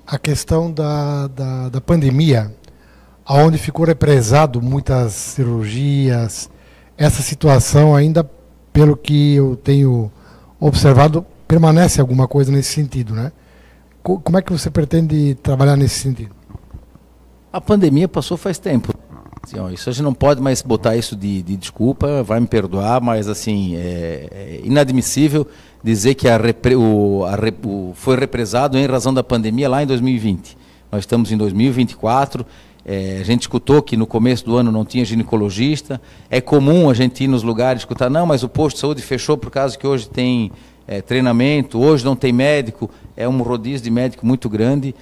a questão da pandemia, onde ficou represado muitas cirurgias, essa situação ainda, pelo que eu tenho observado, permanece alguma coisa nesse sentido, né? Como é que você pretende trabalhar nesse sentido? A pandemia passou faz tempo. Assim, isso a gente não pode mais botar isso de desculpa, vai me perdoar, mas assim, é inadmissível dizer que foi represado em razão da pandemia lá em 2020. Nós estamos em 2024, a gente escutou que no começo do ano não tinha ginecologista, é comum a gente ir nos lugares escutar, não, mas o posto de saúde fechou por causa que hoje tem treinamento, hoje não tem médico, é um rodízio de médico muito grande.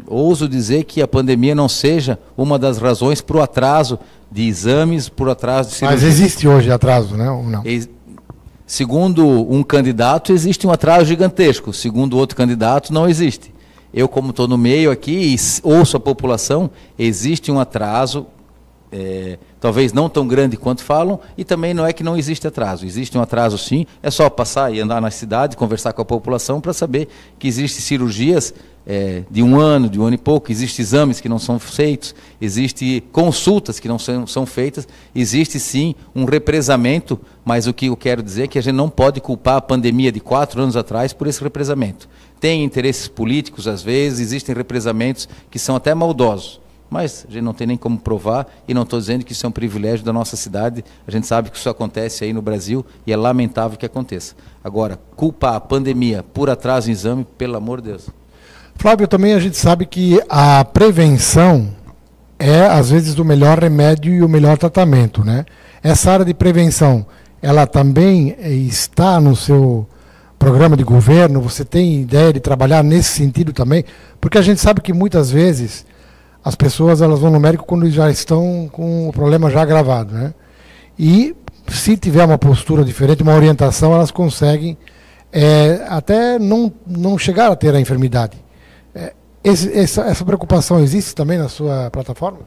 Ouso dizer que a pandemia não seja uma das razões para o atraso de exames, por atraso de cirurgia. Mas existe hoje atraso, né? Ou não? Segundo um candidato, existe um atraso gigantesco. Segundo outro candidato, não existe. Eu, como estou no meio aqui e ouço a população, existe um atraso, talvez não tão grande quanto falam, e também não é que não existe atraso. Existe um atraso sim, é só passar e andar na cidade, conversar com a população para saber que existem cirurgias de um ano e pouco, existem exames que não são feitos, existem consultas que não são feitas, existe sim um represamento, mas o que eu quero dizer é que a gente não pode culpar a pandemia de 4 anos atrás por esse represamento. Tem interesses políticos às vezes, existem represamentos que são até maldosos, mas a gente não tem nem como provar, e não estou dizendo que isso é um privilégio da nossa cidade, a gente sabe que isso acontece aí no Brasil e é lamentável que aconteça. Agora, culpar a pandemia por atraso em exame, pelo amor de Deus. Flávio, também a gente sabe que a prevenção é, às vezes, o melhor remédio e o melhor tratamento, né? Essa área de prevenção, ela também está no seu programa de governo? Você tem ideia de trabalhar nesse sentido também? Porque a gente sabe que muitas vezes as pessoas elas vão no médico quando já estão com o problema já agravado, né? E se tiver uma postura diferente, uma orientação, elas conseguem até não chegar a ter a enfermidade. Essa preocupação existe também na sua plataforma?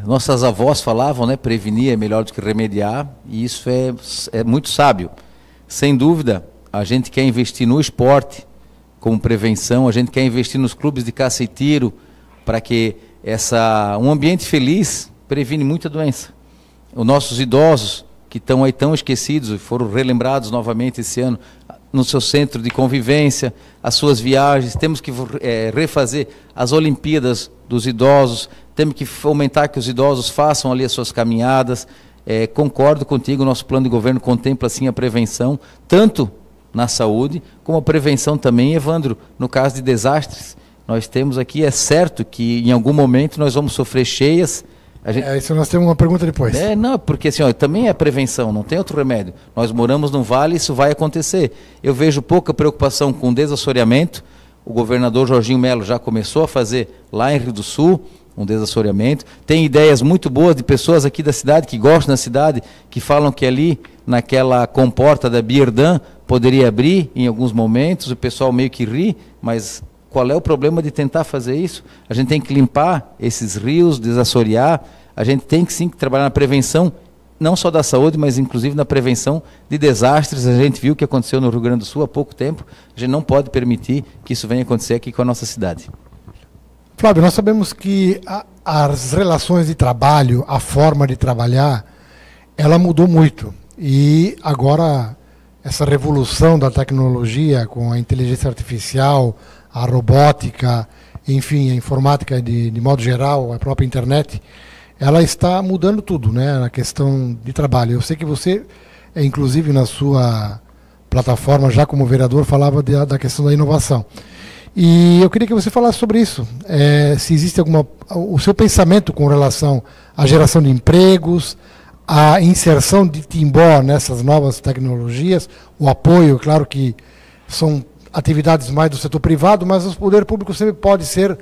Nossas avós falavam, né, prevenir é melhor do que remediar, e isso é muito sábio. Sem dúvida, a gente quer investir no esporte como prevenção, a gente quer investir nos clubes de caça e tiro, para que um ambiente feliz previne muita doença. Os nossos idosos, que estão aí tão esquecidos e foram relembrados novamente esse ano, no seu centro de convivência, as suas viagens, temos que refazer as Olimpíadas dos idosos, temos que fomentar que os idosos façam ali as suas caminhadas. Concordo contigo, o nosso plano de governo contempla sim a prevenção, tanto na saúde, como a prevenção também, Evandro, no caso de desastres. Nós temos aqui, é certo que em algum momento nós vamos sofrer cheias. Isso nós temos uma pergunta depois. Não, porque assim, também é prevenção, não tem outro remédio. Nós moramos num vale e isso vai acontecer. Eu vejo pouca preocupação com desassoreamento. O governador Jorginho Melo já começou a fazer lá em Rio do Sul um desassoreamento. Tem ideias muito boas de pessoas aqui da cidade, que gostam da cidade, que falam que ali, naquela comporta da Bierdã, poderia abrir em alguns momentos. O pessoal meio que ri, mas qual é o problema de tentar fazer isso? A gente tem que limpar esses rios, desassorear. A gente tem que sim trabalhar na prevenção, não só da saúde, mas inclusive na prevenção de desastres. A gente viu o que aconteceu no Rio Grande do Sul há pouco tempo. A gente não pode permitir que isso venha acontecer aqui com a nossa cidade. Flávio, nós sabemos que as relações de trabalho, a forma de trabalhar, ela mudou muito. E agora, essa revolução da tecnologia com a inteligência artificial, a robótica, enfim, a informática de modo geral, a própria internet, ela está mudando tudo, né, na questão de trabalho. Eu sei que você, inclusive na sua plataforma, já como vereador, falava da questão da inovação. E eu queria que você falasse sobre isso. Se existe o seu pensamento com relação à geração de empregos, a inserção de Timbó nessas novas tecnologias, o apoio, claro que são atividades mais do setor privado, mas o poder público sempre pode ser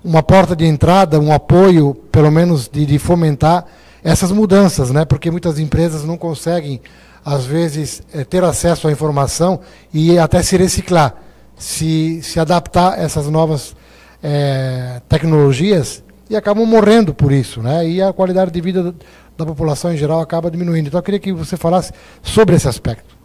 uma porta de entrada, um apoio, pelo menos, de fomentar essas mudanças, né? Porque muitas empresas não conseguem, às vezes, ter acesso à informação e até se reciclar, se adaptar a essas novas tecnologias, e acabam morrendo por isso, né? E a qualidade de vida da população em geral acaba diminuindo. Então eu queria que você falasse sobre esse aspecto.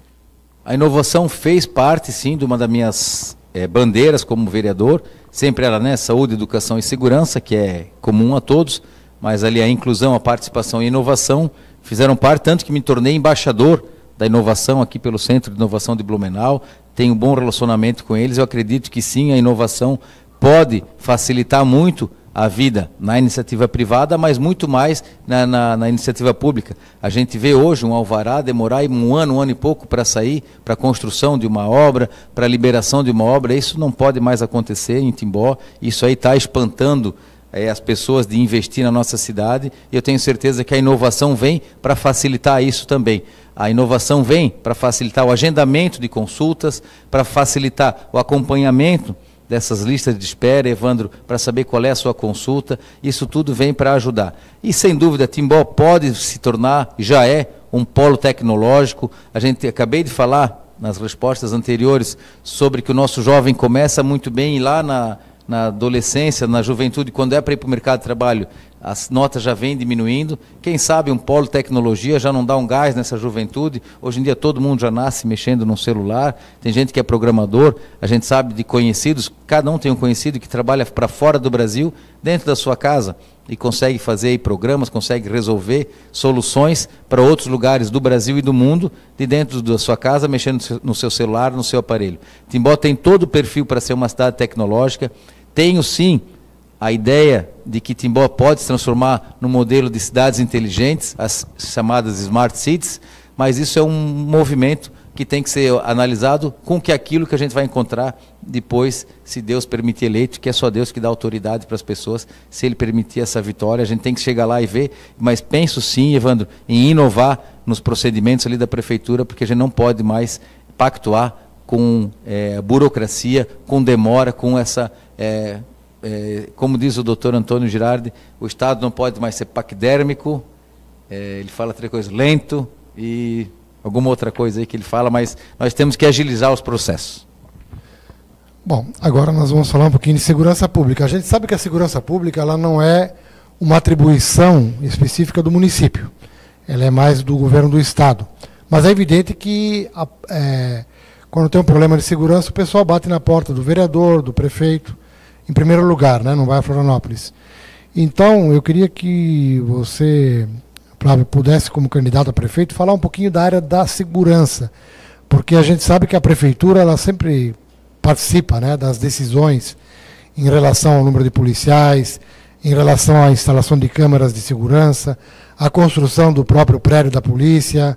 A inovação fez parte, sim, de uma das minhas bandeiras como vereador, sempre era, né, saúde, educação e segurança, que é comum a todos, mas ali a inclusão, a participação e a inovação fizeram parte, tanto que me tornei embaixador da inovação aqui pelo Centro de Inovação de Blumenau, tenho um bom relacionamento com eles, eu acredito que sim, a inovação pode facilitar muito a vida na iniciativa privada, mas muito mais na iniciativa pública. A gente vê hoje um alvará demorar um ano e pouco para sair, para a construção de uma obra, para a liberação de uma obra. Isso não pode mais acontecer em Timbó. Isso aí está espantando as pessoas de investir na nossa cidade, e eu tenho certeza que a inovação vem para facilitar isso também. A inovação vem para facilitar o agendamento de consultas, para facilitar o acompanhamento dessas listas de espera, Evandro, para saber qual é a sua consulta. Isso tudo vem para ajudar. E, sem dúvida, Timbó pode se tornar, já é, um polo tecnológico. Acabei de falar, nas respostas anteriores, sobre que o nosso jovem começa muito bem, e lá na adolescência, na juventude, quando é para ir para o mercado de trabalho, as notas já vêm diminuindo. Quem sabe um polo tecnologia já não dá um gás nessa juventude. Hoje em dia todo mundo já nasce mexendo no celular, tem gente que é programador, a gente sabe de conhecidos, cada um tem um conhecido que trabalha para fora do Brasil, dentro da sua casa, e consegue fazer aí programas, consegue resolver soluções para outros lugares do Brasil e do mundo, de dentro da sua casa, mexendo no seu celular, no seu aparelho. Timbó tem todo o perfil para ser uma cidade tecnológica. Tenho sim a ideia de que Timbó pode se transformar num modelo de cidades inteligentes, as chamadas Smart Cities, mas isso é um movimento que tem que ser analisado com aquilo que a gente vai encontrar depois, se Deus permitir eleito, que é só Deus que dá autoridade para as pessoas. Se Ele permitir essa vitória, a gente tem que chegar lá e ver, mas penso sim, Evandro, em inovar nos procedimentos ali da prefeitura, porque a gente não pode mais pactuar com burocracia, com demora, com essa... como diz o doutor Antônio Girardi, o Estado não pode mais ser paquidérmico, ele fala outra coisa, lento e alguma outra coisa aí que ele fala, mas nós temos que agilizar os processos. Bom, agora nós vamos falar um pouquinho de segurança pública. A gente sabe que a segurança pública ela não é uma atribuição específica do município, ela é mais do governo do Estado. Mas é evidente que quando tem um problema de segurança, o pessoal bate na porta do vereador, do prefeito, em primeiro lugar, né, não vai a Florianópolis. Então, eu queria que você, Flávio, pudesse, como candidato a prefeito, falar um pouquinho da área da segurança, porque a gente sabe que a prefeitura ela sempre participa, né, das decisões em relação ao número de policiais, em relação à instalação de câmeras de segurança, a construção do próprio prédio da polícia,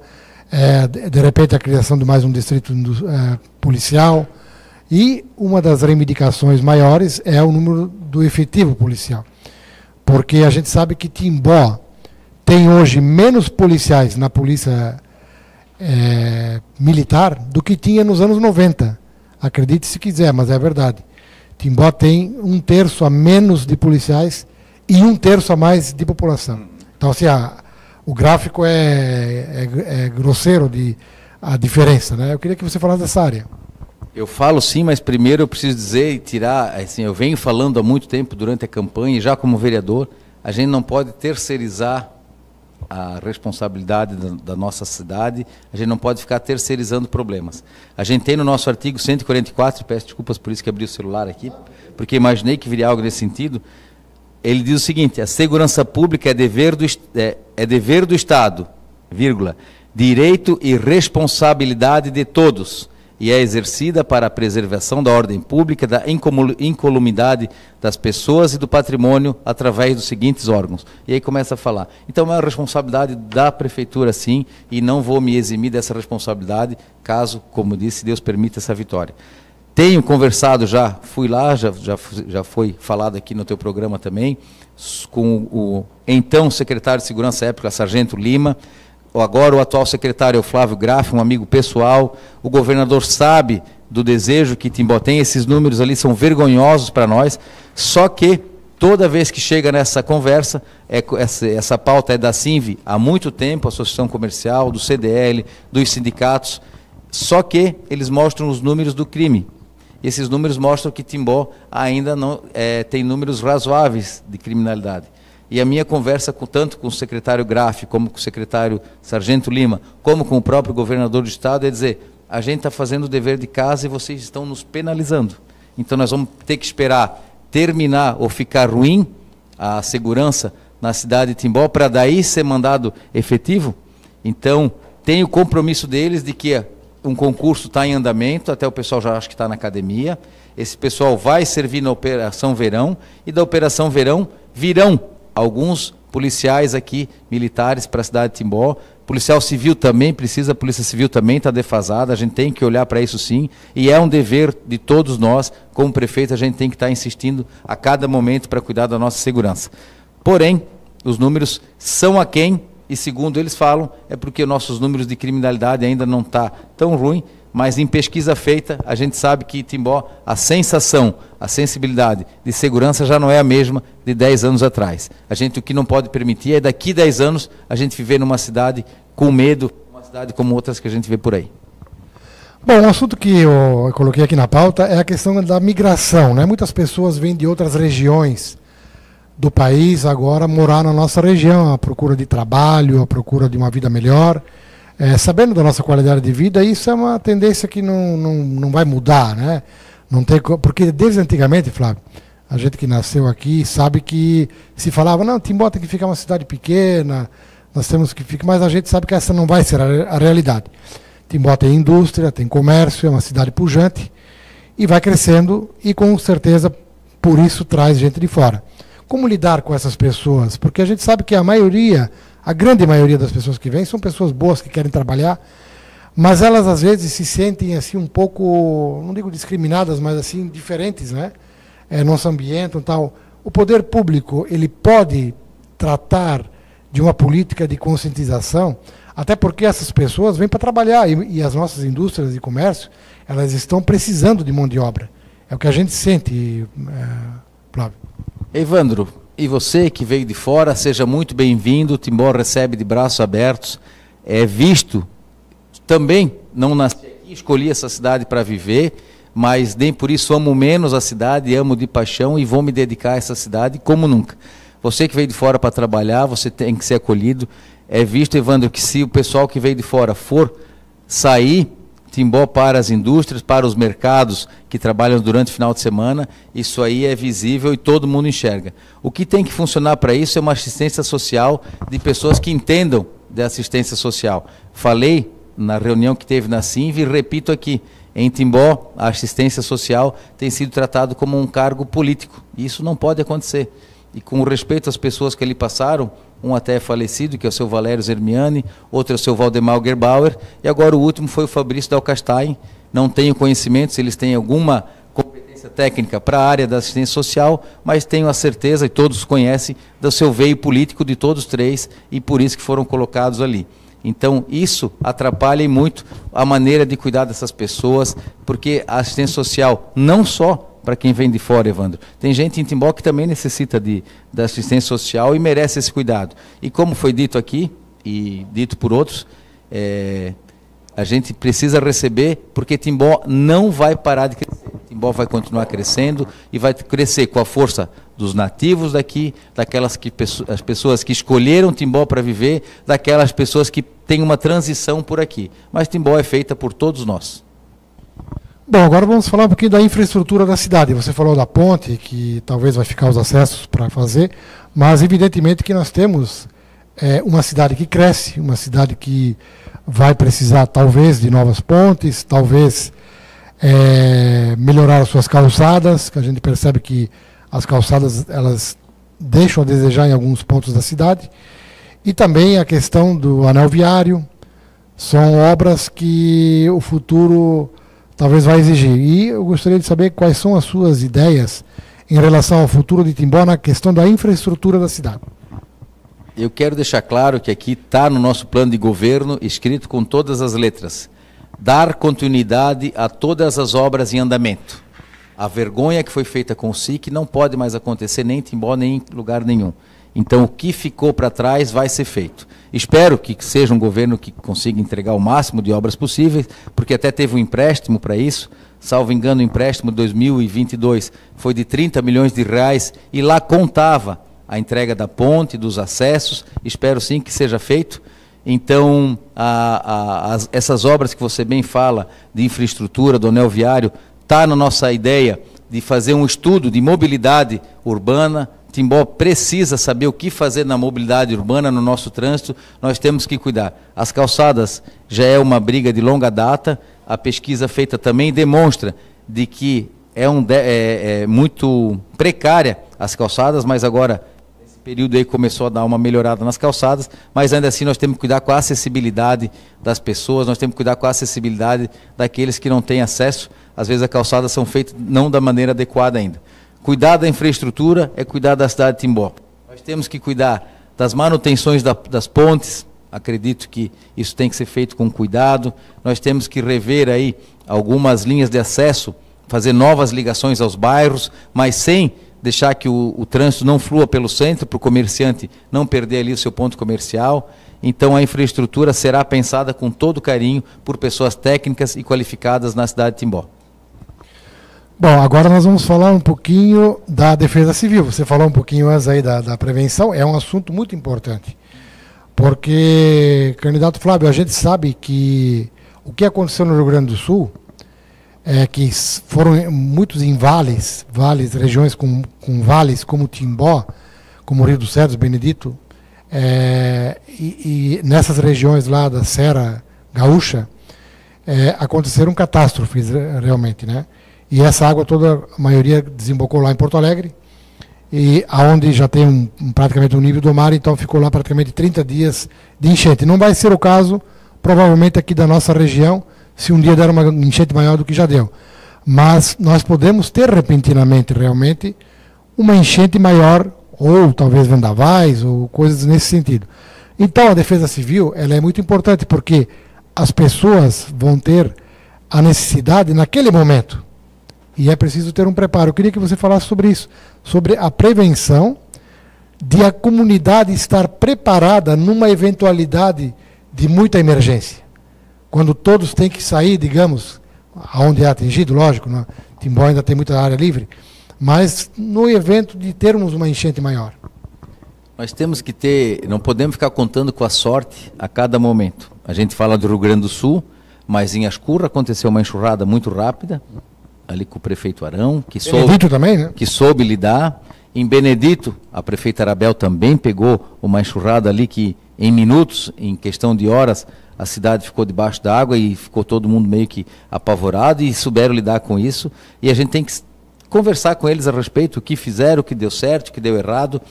de repente a criação de mais um distrito policial. E uma das reivindicações maiores é o número do efetivo policial. Porque a gente sabe que Timbó tem hoje menos policiais na polícia militar do que tinha nos anos 90. Acredite se quiser, mas é verdade. Timbó tem 1/3 a menos de policiais e 1/3 a mais de população. Então, assim, o gráfico é grosseiro a diferença, né? Eu queria que você falasse dessa área. Eu falo sim, mas primeiro eu preciso dizer e tirar, assim, eu venho falando há muito tempo durante a campanha, e já como vereador, a gente não pode terceirizar a responsabilidade da nossa cidade, a gente não pode ficar terceirizando problemas. A gente tem no nosso artigo 144, peço desculpas por isso que abri o celular aqui, porque imaginei que viria algo nesse sentido, ele diz o seguinte: a segurança pública é dever do Estado, vírgula, direito e responsabilidade de todos, e é exercida para a preservação da ordem pública, da incolumidade das pessoas e do patrimônio através dos seguintes órgãos. E aí começa a falar. Então é uma responsabilidade da prefeitura, sim, e não vou me eximir dessa responsabilidade, caso, como disse, Deus permita essa vitória. Tenho conversado já, fui lá, já foi falado aqui no teu programa também, com o então secretário de Segurança à época, Sargento Lima, agora o atual secretário é o Flávio Graff, um amigo pessoal. O governador sabe do desejo que Timbó tem, esses números ali são vergonhosos para nós, só que toda vez que chega nessa conversa, essa pauta é da CINV há muito tempo, Associação Comercial, do CDL, dos sindicatos, só que eles mostram os números do crime. Esses números mostram que Timbó ainda não tem números razoáveis de criminalidade. E a minha conversa tanto com o secretário Graff, como com o secretário Sargento Lima, como com o próprio governador do Estado, é dizer, a gente está fazendo o dever de casa e vocês estão nos penalizando. Então nós vamos ter que esperar terminar ou ficar ruim a segurança na cidade de Timbó para daí ser mandado efetivo. Então tem o compromisso deles de que um concurso está em andamento, até o pessoal já acha que está na academia. Esse pessoal vai servir na Operação Verão, e da Operação Verão virão alguns policiais aqui, militares, para a cidade de Timbó. Policial civil também precisa, a Polícia Civil também está defasada, a gente tem que olhar para isso sim, e é um dever de todos nós, como prefeito, a gente tem que estar insistindo a cada momento para cuidar da nossa segurança. Porém, os números são aquém, e segundo eles falam, é porque nossos números de criminalidade ainda não estão tão ruim, mas em pesquisa feita, a gente sabe que Timbó, a sensação, a sensibilidade de segurança já não é a mesma de 10 anos atrás. O que não pode permitir é daqui 10 anos a gente viver numa cidade com medo, uma cidade como outras que a gente vê por aí. Bom, um assunto que eu coloquei aqui na pauta é a questão da migração, né? Muitas pessoas vêm de outras regiões do país agora morar na nossa região, à procura de trabalho, à procura de uma vida melhor. Sabendo da nossa qualidade de vida, isso é uma tendência que não vai mudar, né? Não tem, porque desde antigamente, Flávio, a gente que nasceu aqui sabe que se falava, não, Timbó tem que ficar uma cidade pequena, nós temos que ficar, mas a gente sabe que essa não vai ser a realidade. Timbó tem indústria, tem comércio, é uma cidade pujante e vai crescendo e com certeza por isso traz gente de fora. Como lidar com essas pessoas? Porque a gente sabe que a grande maioria das pessoas que vêm são pessoas boas que querem trabalhar, mas elas às vezes se sentem assim um pouco, não digo discriminadas, mas assim diferentes, né? Não se ambientam e tal. O poder público, ele pode tratar de uma política de conscientização, até porque essas pessoas vêm para trabalhar e as nossas indústrias de comércio, elas estão precisando de mão de obra. É o que a gente sente, Flávio. Evandro, e você que veio de fora, seja muito bem-vindo. Timbó recebe de braços abertos. É visto também, não nasci aqui, escolhi essa cidade para viver, mas nem por isso amo menos a cidade, amo de paixão e vou me dedicar a essa cidade como nunca. Você que veio de fora para trabalhar, você tem que ser acolhido. É visto, Evandro, que se o pessoal que veio de fora for sair Timbó para as indústrias, para os mercados que trabalham durante o final de semana, isso aí é visível e todo mundo enxerga. O que tem que funcionar para isso é uma assistência social de pessoas que entendam de assistência social. Falei na reunião que teve na CINV e repito aqui, em Timbó a assistência social tem sido tratado como um cargo político, e isso não pode acontecer. E com respeito às pessoas que ali passaram, um até é falecido, que é o seu Valério Zermiani, outro é o seu Valdemar Gerbauer, e agora o último foi o Fabrício Dalcastein. Não tenho conhecimento se eles têm alguma competência técnica para a área da assistência social, mas tenho a certeza, e todos conhecem, do seu veio político de todos três, e por isso que foram colocados ali. Então, isso atrapalha muito a maneira de cuidar dessas pessoas, porque a assistência social, não só para quem vem de fora, Evandro, tem gente em Timbó que também necessita da assistência social e merece esse cuidado. E como foi dito aqui, e dito por outros, a gente precisa receber, porque Timbó não vai parar de crescer. Timbó vai continuar crescendo e vai crescer com a força dos nativos daqui, as pessoas que escolheram Timbó para viver, daquelas pessoas que têm uma transição por aqui. Mas Timbó é feita por todos nós. Bom, agora vamos falar um pouquinho da infraestrutura da cidade. Você falou da ponte, que talvez vai ficar os acessos para fazer, mas evidentemente que nós temos uma cidade que cresce, uma cidade que vai precisar talvez de novas pontes, talvez melhorar as suas calçadas, que a gente percebe que as calçadas elas deixam a desejar em alguns pontos da cidade, e também a questão do anel viário. São obras que o futuro talvez vai exigir. E eu gostaria de saber quais são as suas ideias em relação ao futuro de Timbó na questão da infraestrutura da cidade. Eu quero deixar claro que aqui está no nosso plano de governo, escrito com todas as letras, dar continuidade a todas as obras em andamento. A vergonha que foi feita com o SIC não pode mais acontecer nem em Timbó, nem em lugar nenhum. Então, o que ficou para trás vai ser feito. Espero que seja um governo que consiga entregar o máximo de obras possíveis, porque até teve um empréstimo para isso. Salvo engano, o empréstimo de 2022 foi de 30 milhões de reais e lá contava a entrega da ponte, dos acessos. Espero sim que seja feito. Então, essas obras que você bem fala, de infraestrutura, do anel viário, está na nossa ideia de fazer um estudo de mobilidade urbana. Timbó precisa saber o que fazer na mobilidade urbana, no nosso trânsito, nós temos que cuidar. As calçadas já é uma briga de longa data, a pesquisa feita também demonstra de que é muito precária as calçadas, mas agora esse período aí começou a dar uma melhorada nas calçadas, mas ainda assim nós temos que cuidar com a acessibilidade das pessoas, nós temos que cuidar com a acessibilidade daqueles que não têm acesso. Às vezes as calçadas são feitas não da maneira adequada ainda. Cuidar da infraestrutura é cuidar da cidade de Timbó. Nós temos que cuidar das manutenções das pontes, acredito que isso tem que ser feito com cuidado. Nós temos que rever aí algumas linhas de acesso, fazer novas ligações aos bairros, mas sem deixar que o trânsito não flua pelo centro, para o comerciante não perder ali o seu ponto comercial. Então a infraestrutura será pensada com todo carinho por pessoas técnicas e qualificadas na cidade de Timbó. Bom, agora nós vamos falar um pouquinho da defesa civil. Você falou um pouquinho antes aí da prevenção, é um assunto muito importante. Porque, candidato Flávio, a gente sabe que o que aconteceu no Rio Grande do Sul é que foram muitos em vales, regiões com vales como Timbó, como Rio dos Cedros, Benedito, e nessas regiões lá da Serra Gaúcha, aconteceram catástrofes realmente, né? E essa água toda, a maioria desembocou lá em Porto Alegre, e aonde já tem praticamente um nível do mar, então ficou lá praticamente 30 dias de enchente. Não vai ser o caso, provavelmente, aqui da nossa região, se um dia der uma enchente maior do que já deu. Mas nós podemos ter repentinamente, realmente, uma enchente maior, ou talvez vendavais, ou coisas nesse sentido. Então a defesa civil ela é muito importante, porque as pessoas vão ter a necessidade naquele momento. E é preciso ter um preparo. Eu queria que você falasse sobre isso, sobre a prevenção de a comunidade estar preparada numa eventualidade de muita emergência. Quando todos têm que sair, digamos, aonde é atingido, lógico, né? Timbó ainda tem muita área livre, mas no evento de termos uma enchente maior. Nós temos que ter, não podemos ficar contando com a sorte a cada momento. A gente fala do Rio Grande do Sul, mas em Ascurra aconteceu uma enxurrada muito rápida, ali com o prefeito Arão, que também, né? Que soube lidar. Em Benedito, a prefeita Arabel também pegou uma enxurrada ali que, em minutos, em questão de horas, a cidade ficou debaixo d'água e ficou todo mundo meio que apavorado e souberam lidar com isso. E a gente tem que conversar com eles a respeito, o que fizeram, o que deu certo, o que deu errado.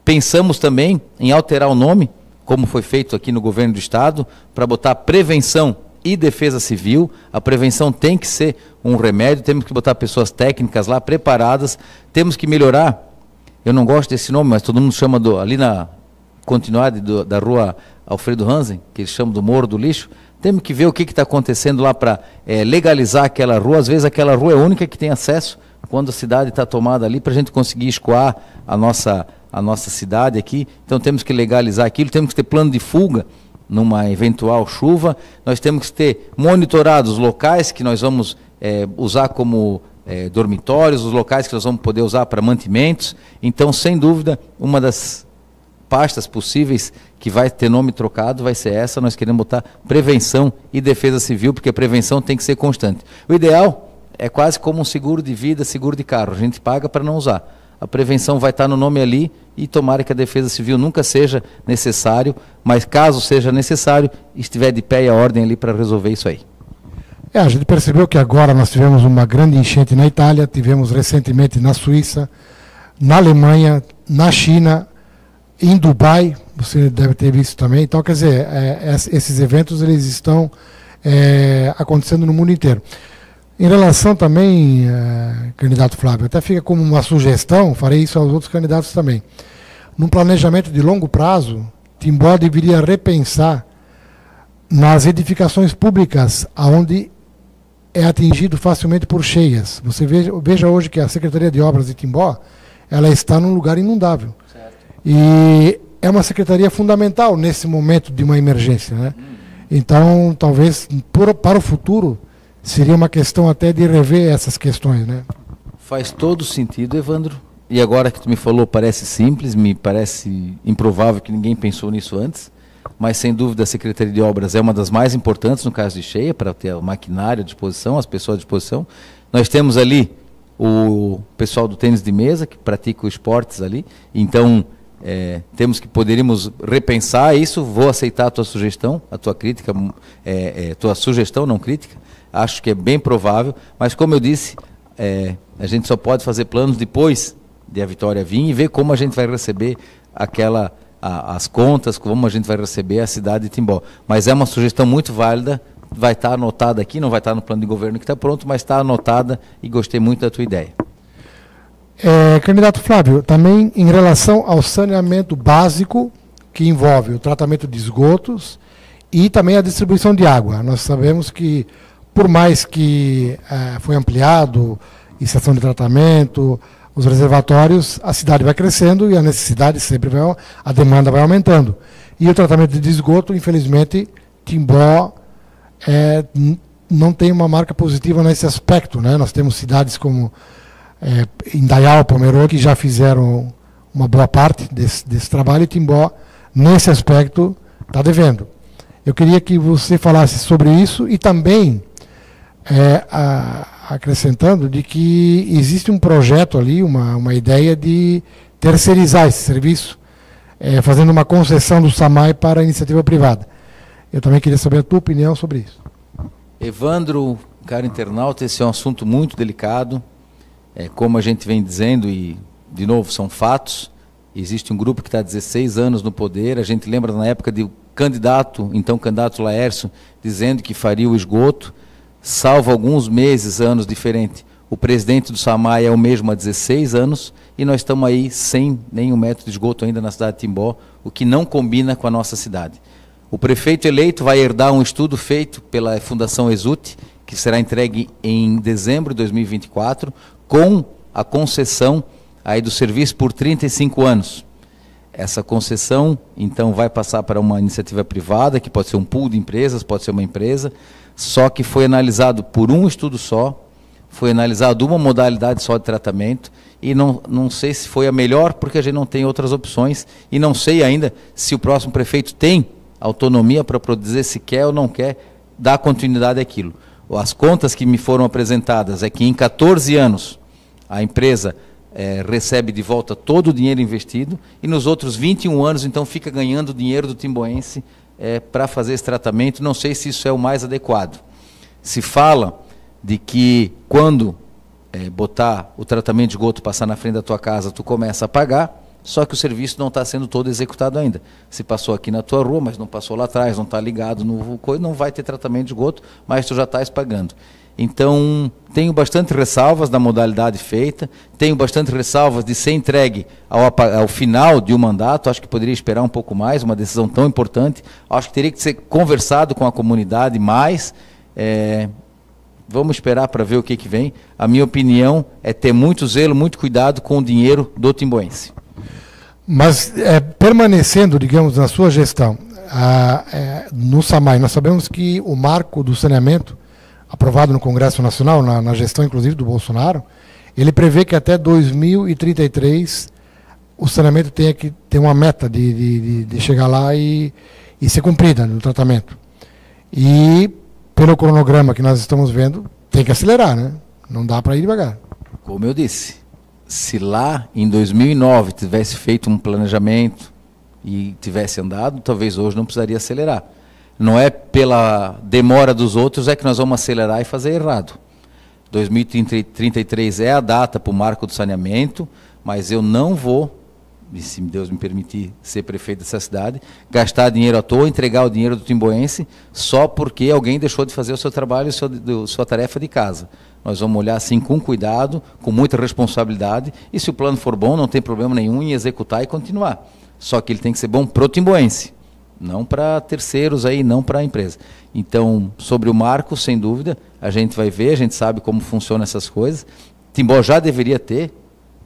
Pensamos também em alterar o nome, como foi feito aqui no governo do estado, para botar prevenção e defesa civil. A prevenção tem que ser um remédio, temos que botar pessoas técnicas lá, preparadas, temos que melhorar, eu não gosto desse nome, mas todo mundo chama ali na continuidade da rua Alfredo Hansen, que eles chamam do Morro do Lixo, temos que ver o que está acontecendo lá para legalizar aquela rua. Às vezes aquela rua é a única que tem acesso, quando a cidade está tomada ali, para a gente conseguir escoar a nossa cidade aqui. Então temos que legalizar aquilo, temos que ter plano de fuga numa eventual chuva, nós temos que ter monitorados os locais que nós vamos usar como dormitórios, os locais que nós vamos poder usar para mantimentos. Então, sem dúvida, uma das pastas possíveis que vai ter nome trocado vai ser essa. Nós queremos botar prevenção e defesa civil, porque a prevenção tem que ser constante. O ideal é quase como um seguro de vida, seguro de carro, a gente paga para não usar. A prevenção vai estar no nome ali, e tomara que a defesa civil nunca seja necessário, mas caso seja necessário, estiver de pé e a ordem ali para resolver isso aí. A gente percebeu que agora nós tivemos uma grande enchente na Itália, tivemos recentemente na Suíça, na Alemanha, na China, em Dubai, você deve ter visto também. Então, quer dizer, esses eventos eles estão acontecendo no mundo inteiro. Em relação também, candidato Flávio, até fica como uma sugestão, farei isso aos outros candidatos também. Num planejamento de longo prazo, Timbó deveria repensar nas edificações públicas, onde é atingido facilmente por cheias. Você veja hoje que a Secretaria de Obras de Timbó, ela está num lugar inundável. Certo. E é uma secretaria fundamental nesse momento de uma emergência, né? Então, talvez, para o futuro, seria uma questão até de rever essas questões, né? Faz todo sentido, Evandro. E agora que tu me falou, parece simples, me parece improvável que ninguém pensou nisso antes. mas sem dúvida a Secretaria de Obras é uma das mais importantes no caso de cheia, para ter o maquinário à disposição, as pessoas à disposição. Nós temos ali o pessoal do tênis de mesa, que pratica os esportes ali, então temos que poderíamos repensar isso. Vou aceitar a tua sugestão, a tua crítica, tua sugestão, não crítica, acho que é bem provável, mas como eu disse, a gente só pode fazer planos depois de a vitória vir e ver como a gente vai receber as contas, como a gente vai receber a cidade de Timbó. Mas é uma sugestão muito válida, vai estar anotada aqui, não vai estar no plano de governo que está pronto, mas está anotada e gostei muito da tua ideia. Candidato Flávio, também em relação ao saneamento básico, que envolve o tratamento de esgotos e também a distribuição de água. Nós sabemos que, por mais que foi ampliado estação de tratamento, os reservatórios, a cidade vai crescendo e a necessidade sempre a demanda vai aumentando. E o tratamento de esgoto, infelizmente, Timbó não tem uma marca positiva nesse aspecto, né? Nós temos cidades como Indaial, Pomerode, que já fizeram uma boa parte desse trabalho, e Timbó, nesse aspecto, está devendo. Eu queria que você falasse sobre isso e também acrescentando de que existe um projeto ali, uma ideia de terceirizar esse serviço, fazendo uma concessão do SAMAI para a iniciativa privada. Eu também queria saber a tua opinião sobre isso. Evandro, caro internauta, esse é um assunto muito delicado, como a gente vem dizendo, e de novo são fatos. Existe um grupo que está há 16 anos no poder, a gente lembra na época do então candidato Laércio, dizendo que faria o esgoto, salvo alguns meses, anos diferentes. O presidente do SAMAI é o mesmo há 16 anos e nós estamos aí sem nenhum metro de esgoto ainda na cidade de Timbó, o que não combina com a nossa cidade. O prefeito eleito vai herdar um estudo feito pela Fundação Exute, que será entregue em dezembro de 2024, com a concessão aí do serviço por 35 anos. Essa concessão, então, vai passar para uma iniciativa privada, que pode ser um pool de empresas, pode ser uma empresa, só que foi analisado por um estudo só, foi analisado uma modalidade só de tratamento, e não sei se foi a melhor, porque a gente não tem outras opções, e não sei ainda se o próximo prefeito tem autonomia para dizer se quer ou não quer dar continuidade àquilo. As contas que me foram apresentadas é que em 14 anos a empresa recebe de volta todo o dinheiro investido, e nos outros 21 anos, então, fica ganhando dinheiro do timboense para fazer esse tratamento. Não sei se isso é o mais adequado. Se fala de que quando botar o tratamento de esgoto, passar na frente da tua casa, tu começa a pagar, só que o serviço não está sendo todo executado ainda. Se passou aqui na tua rua, mas não passou lá atrás, não está ligado no coisa, não vai ter tratamento de esgoto, mas tu já estás pagando. Então, tenho bastante ressalvas da modalidade feita, tenho bastante ressalvas de ser entregue ao final de um mandato. Acho que poderia esperar um pouco mais, uma decisão tão importante. Acho que teria que ser conversado com a comunidade mais. Vamos esperar para ver o que vem. A minha opinião é ter muito zelo, muito cuidado com o dinheiro do timboense. Mas, permanecendo, digamos, na sua gestão, no SAMAI, nós sabemos que o marco do saneamento, aprovado no Congresso Nacional, na gestão inclusive do Bolsonaro, ele prevê que até 2033 o saneamento tenha que ter uma meta de chegar lá e ser cumprida no tratamento. E, pelo cronograma que nós estamos vendo, tem que acelerar, né? Não dá para ir devagar. Como eu disse, se lá em 2009 tivesse feito um planejamento e tivesse andado, talvez hoje não precisaria acelerar. Não é pela demora dos outros que nós vamos acelerar e fazer errado. 2033 é a data para o marco do saneamento, mas eu não vou, e se Deus me permitir ser prefeito dessa cidade, gastar dinheiro à toa, entregar o dinheiro do timboense, só porque alguém deixou de fazer o seu trabalho, sua tarefa de casa. Nós vamos olhar assim com cuidado, com muita responsabilidade, e se o plano for bom, não tem problema nenhum em executar e continuar. Só que ele tem que ser bom para o timboense, não para terceiros aí, não para a empresa. Então, sobre o marco, sem dúvida, a gente vai ver, a gente sabe como funcionam essas coisas. Timbó já deveria ter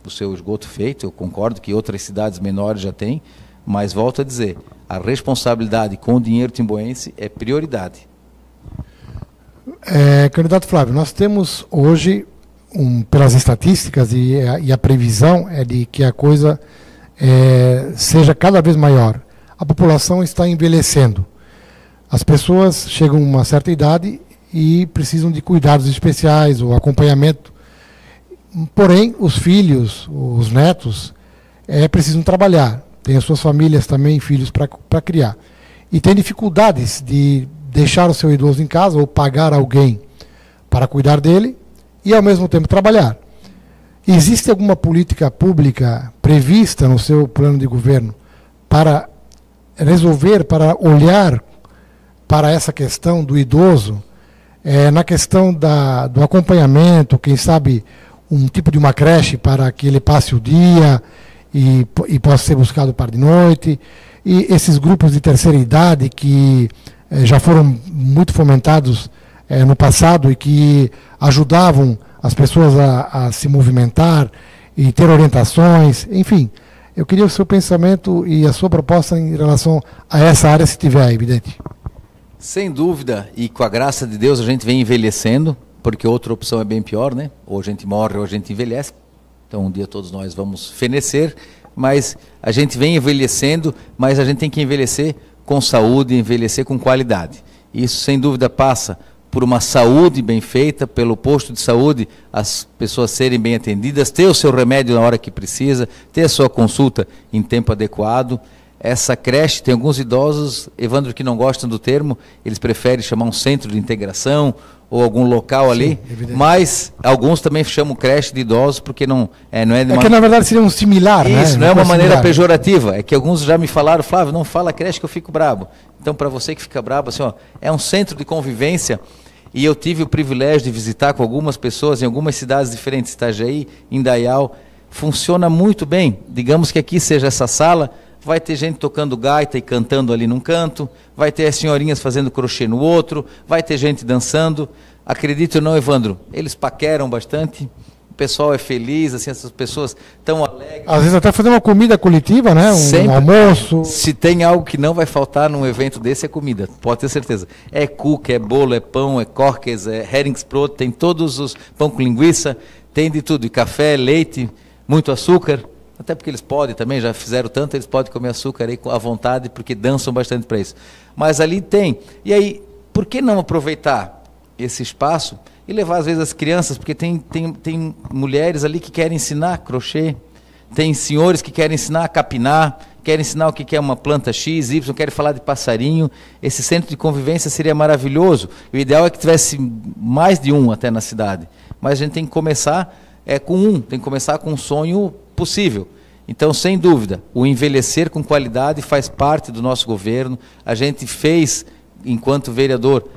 o seu esgoto feito, eu concordo que outras cidades menores já têm, mas volto a dizer, a responsabilidade com o dinheiro timboense é prioridade. Candidato Flávio, nós temos hoje, pelas estatísticas e a previsão é de que a coisa seja cada vez maior. a população está envelhecendo. As pessoas chegam a uma certa idade e precisam de cuidados especiais, ou acompanhamento. Porém, os filhos, os netos, precisam trabalhar. Tem as suas famílias também, filhos para criar. E tem dificuldades de deixar o seu idoso em casa ou pagar alguém para cuidar dele e, ao mesmo tempo, trabalhar. Existe alguma política pública prevista no seu plano de governo para resolver, para olhar para essa questão do idoso, na questão do acompanhamento, quem sabe um tipo de uma creche para que ele passe o dia e possa ser buscado para de noite, e esses grupos de terceira idade que já foram muito fomentados no passado e que ajudavam as pessoas a se movimentar e ter orientações, enfim. Eu queria o seu pensamento e a sua proposta em relação a essa área, se tiver, evidente. Sem dúvida, e com a graça de Deus a gente vem envelhecendo, porque outra opção é bem pior, né? Ou a gente morre ou a gente envelhece. Então um dia todos nós vamos fenecer, mas a gente vem envelhecendo, mas a gente tem que envelhecer com saúde, envelhecer com qualidade. Isso sem dúvida passa por uma saúde bem feita, pelo posto de saúde, as pessoas serem bem atendidas, ter o seu remédio na hora que precisa, ter a sua consulta em tempo adequado. Essa creche, tem alguns idosos, Evandro, que não gostam do termo, eles preferem chamar um centro de integração ou algum local ali, mas alguns também chamam creche de idosos porque não é de uma... que na verdade seria um similar, né? Isso, não é uma maneira pejorativa, é que alguns já me falaram, Flávio, não fala creche que eu fico brabo. Então, para você que fica brabo, assim, ó, é um centro de convivência, e eu tive o privilégio de visitar com algumas pessoas em algumas cidades diferentes, Itajaí, Indaial, funciona muito bem. Digamos que aqui seja essa sala, vai ter gente tocando gaita e cantando ali num canto, vai ter as senhorinhas fazendo crochê no outro, vai ter gente dançando. Acredito ou não, Evandro, eles paqueram bastante, o pessoal é feliz, assim, essas pessoas estão alegres. Às vezes até fazer uma comida coletiva, né? Um almoço. Se tem algo que não vai faltar num evento desse, é comida, pode ter certeza. É cuca, é bolo, é pão, é corques, é heringsbrot, tem todos os pão com linguiça, tem de tudo, e café, leite, muito açúcar. Até porque eles podem também, já fizeram tanto, eles podem comer açúcar aí à vontade, porque dançam bastante para isso. Mas ali tem. E aí, por que não aproveitar esse espaço e levar às vezes as crianças, porque tem mulheres ali que querem ensinar crochê, tem senhores que querem ensinar a capinar, querem ensinar o que é uma planta X, Y, querem falar de passarinho. Esse centro de convivência seria maravilhoso. O ideal é que tivesse mais de um até na cidade. Mas a gente tem que começar com um, tem que começar com um sonho possível. Então, sem dúvida, o envelhecer com qualidade faz parte do nosso governo. A gente fez, enquanto vereador,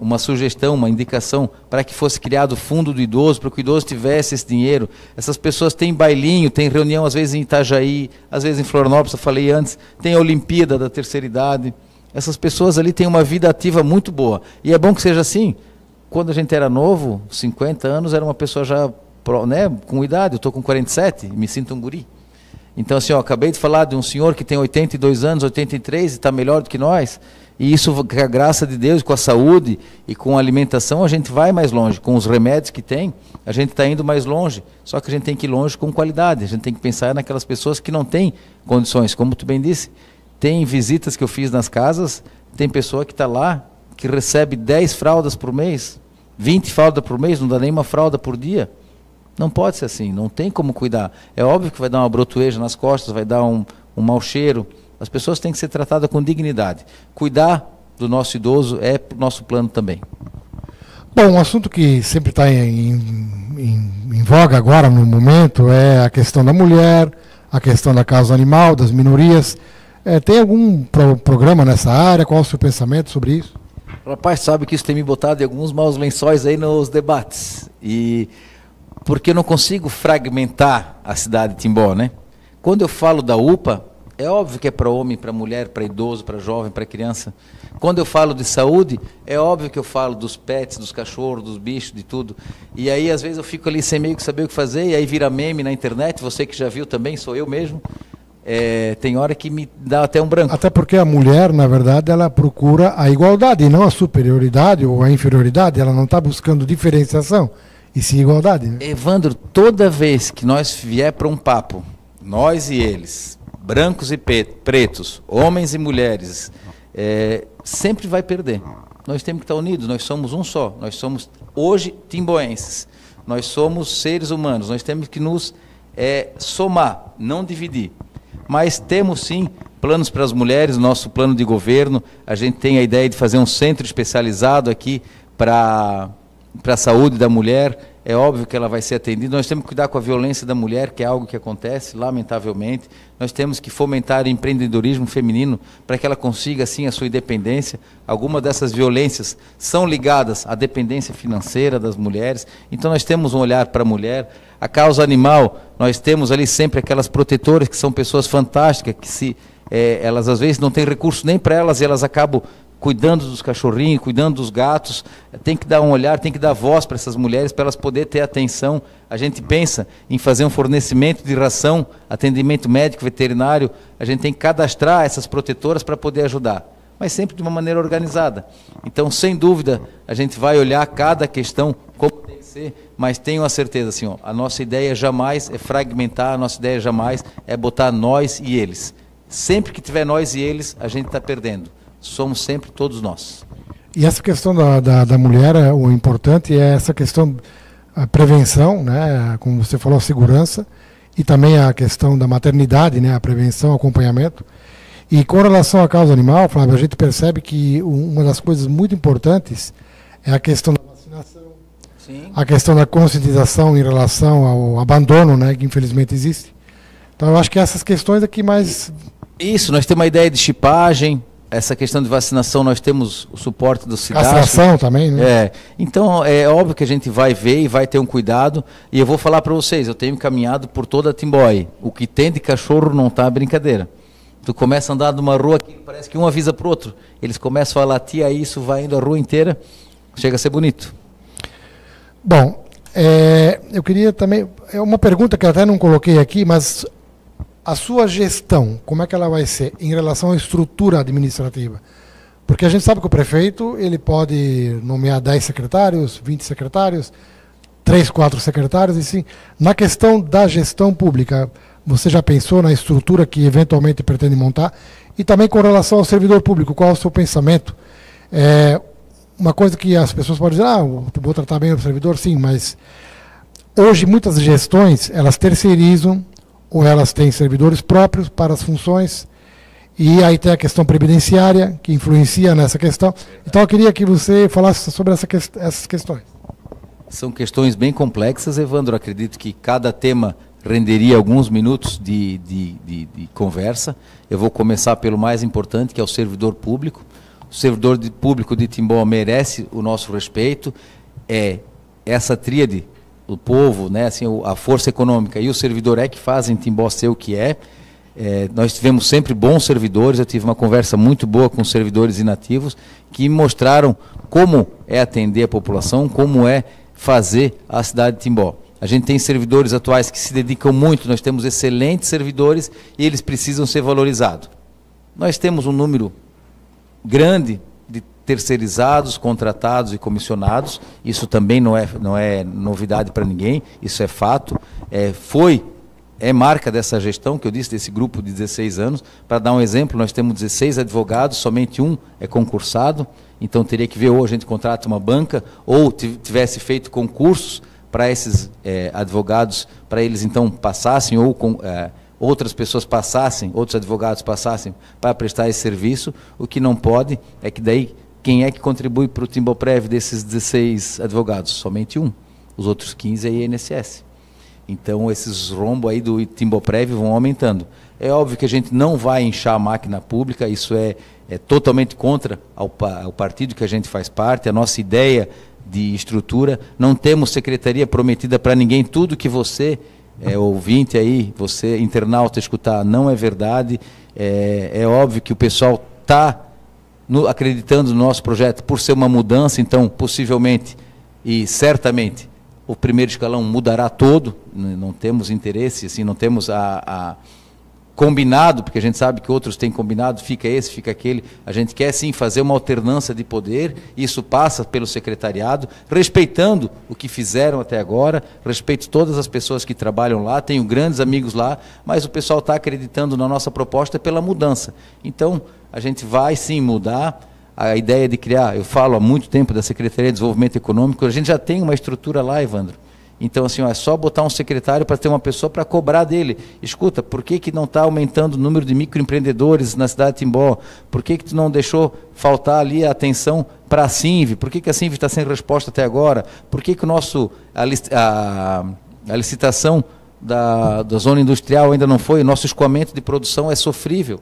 uma sugestão, uma indicação para que fosse criado o fundo do idoso, para que o idoso tivesse esse dinheiro. Essas pessoas têm bailinho, tem reunião às vezes em Itajaí, às vezes em Florianópolis, eu falei antes, tem a Olimpíada da Terceira Idade. Essas pessoas ali têm uma vida ativa muito boa. E é bom que seja assim. Quando a gente era novo, 50 anos, era uma pessoa já, né, com idade, eu estou com 47, me sinto um guri. Então, assim, eu acabei de falar de um senhor que tem 82 anos, 83, e está melhor do que nós, e isso, com a graça de Deus, com a saúde e com a alimentação, a gente vai mais longe. Com os remédios que tem, a gente está indo mais longe, só que a gente tem que ir longe com qualidade, a gente tem que pensar naquelas pessoas que não têm condições, como tu bem disse. Tem visitas que eu fiz nas casas, tem pessoa que está lá, que recebe 10 fraldas por mês, 20 fraldas por mês, não dá nem uma fralda por dia. Não pode ser assim, não tem como cuidar. É óbvio que vai dar uma brotoeja nas costas, vai dar um mau cheiro. As pessoas têm que ser tratadas com dignidade. Cuidar do nosso idoso é o nosso plano também. Bom, um assunto que sempre está em voga agora, no momento, é a questão da mulher, a questão da causa animal, das minorias. Tem algum programa nessa área? Qual é o seu pensamento sobre isso? Rapaz, sabe que isso tem me botado em alguns maus lençóis aí nos debates. E porque eu não consigo fragmentar a cidade de Timbó, né? Quando eu falo da UPA, é óbvio que é para homem, para mulher, para idoso, para jovem, para criança. Quando eu falo de saúde, é óbvio que eu falo dos pets, dos cachorros, dos bichos, de tudo. E aí, às vezes, eu fico ali sem meio que saber o que fazer, e aí vira meme na internet, você que já viu também, sou eu mesmo. Tem hora que me dá até um branco. Até porque a mulher, na verdade, ela procura a igualdade, e não a superioridade ou a inferioridade. Ela não está buscando diferenciação, e sim igualdade. Né? Evandro, toda vez que nós vier para um papo, nós e eles, brancos e pretos, homens e mulheres, sempre vai perder. Nós temos que estar unidos, nós somos um só, nós somos hoje timboenses, nós somos seres humanos, nós temos que nos somar, não dividir. Mas temos sim planos para as mulheres, nosso plano de governo, a gente tem a ideia de fazer um centro especializado aqui para a saúde da mulher. É óbvio que ela vai ser atendida, nós temos que cuidar com a violência da mulher, que é algo que acontece, lamentavelmente. Nós temos que fomentar o empreendedorismo feminino para que ela consiga, assim, a sua independência. Algumas dessas violências são ligadas à dependência financeira das mulheres, então nós temos um olhar para a mulher. A causa animal, nós temos ali sempre aquelas protetoras que são pessoas fantásticas, que elas às vezes não têm recurso nem para elas e elas acabam cuidando dos cachorrinhos, cuidando dos gatos. Tem que dar um olhar, tem que dar voz para essas mulheres, para elas poderem ter atenção. A gente pensa em fazer um fornecimento de ração, atendimento médico, veterinário. A gente tem que cadastrar essas protetoras para poder ajudar, mas sempre de uma maneira organizada. Então, sem dúvida, a gente vai olhar cada questão como tem que ser, mas tenho a certeza, assim, a nossa ideia jamais é fragmentar, a nossa ideia jamais é botar nós e eles. Sempre que tiver nós e eles, a gente está perdendo. Somos sempre todos nós. E essa questão da mulher, o importante é essa questão, a prevenção, né, como você falou, a segurança, e também a questão da maternidade, né, a prevenção, acompanhamento. E com relação à causa animal, Flávio, a gente percebe que uma das coisas muito importantes é a questão da vacinação, sim, a questão da conscientização em relação ao abandono, né, que infelizmente existe. Então eu acho que essas questões aqui mais... Isso, nós temos uma ideia de chipagem. Essa questão de vacinação, nós temos o suporte do CIDASP. Castração também, né? Então, é óbvio que a gente vai ver e vai ter um cuidado. E eu vou falar para vocês, eu tenho caminhado por toda a Timbó. O que tem de cachorro não está brincadeira. Tu começa a andar numa rua que parece que um avisa para o outro. Eles começam a latir, aí isso vai indo a rua inteira. Chega a ser bonito. Bom, eu queria também... É uma pergunta que eu até não coloquei aqui, mas... A sua gestão, como é que ela vai ser em relação à estrutura administrativa? Porque a gente sabe que o prefeito ele pode nomear 10 secretários, 20 secretários, 3, 4 secretários, e sim. Na questão da gestão pública, você já pensou na estrutura que eventualmente pretende montar? E também com relação ao servidor público, qual é o seu pensamento? Uma coisa que as pessoas podem dizer, vou tratar bem o servidor, sim, mas hoje muitas gestões, elas terceirizam, ou elas têm servidores próprios para as funções, e aí tem a questão previdenciária, que influencia nessa questão. Então eu queria que você falasse sobre essas questões. São questões bem complexas, Evandro. Acredito que cada tema renderia alguns minutos de conversa. Eu vou começar pelo mais importante, que é o servidor público. O servidor público de Timbó merece o nosso respeito. Essa tríade, o povo, né, assim, a força econômica e o servidor que fazem Timbó ser o que é. Nós tivemos sempre bons servidores. Eu tive uma conversa muito boa com os servidores inativos que mostraram como é atender a população, como é fazer a cidade de Timbó. A gente tem servidores atuais que se dedicam muito, nós temos excelentes servidores e eles precisam ser valorizados. Nós temos um número grande de terceirizados, contratados e comissionados. Isso também não é novidade para ninguém, isso é fato. É marca dessa gestão, que eu disse, desse grupo de 16 anos. Para dar um exemplo, nós temos 16 advogados, somente um é concursado, então teria que ver ou a gente contrata uma banca, ou tivesse feito concursos para esses advogados, para eles então passassem, ou outras pessoas passassem, outros advogados passassem para prestar esse serviço. O que não pode é que daí, quem é que contribui para o Timboprev desses 16 advogados? Somente um. Os outros 15 é INSS. Então, esses rombos aí do Timboprev vão aumentando. É óbvio que a gente não vai inchar a máquina pública, isso é totalmente contra ao partido que a gente faz parte, a nossa ideia de estrutura. Não temos secretaria prometida para ninguém. Tudo que você, ouvinte aí, você internauta escutar, não é verdade. É óbvio que o pessoal está acreditando no nosso projeto por ser uma mudança, então possivelmente e certamente o primeiro escalão mudará todo. Não temos interesse, assim, não temos combinado, porque a gente sabe que outros têm combinado, fica esse, fica aquele. A gente quer sim fazer uma alternância de poder, isso passa pelo secretariado, respeitando o que fizeram até agora, respeito todas as pessoas que trabalham lá, tenho grandes amigos lá, mas o pessoal está acreditando na nossa proposta pela mudança. Então, a gente vai sim mudar. A ideia de criar, eu falo há muito tempo da Secretaria de Desenvolvimento Econômico, a gente já tem uma estrutura lá, Evandro. Então, assim, é só botar um secretário para ter uma pessoa para cobrar dele. Escuta, por que não está aumentando o número de microempreendedores na cidade de Timbó? Por que tu não deixou faltar ali a atenção para a Sinv? Por que a Sinv está sem resposta até agora? Por que a licitação da zona industrial ainda não foi? O nosso escoamento de produção é sofrível.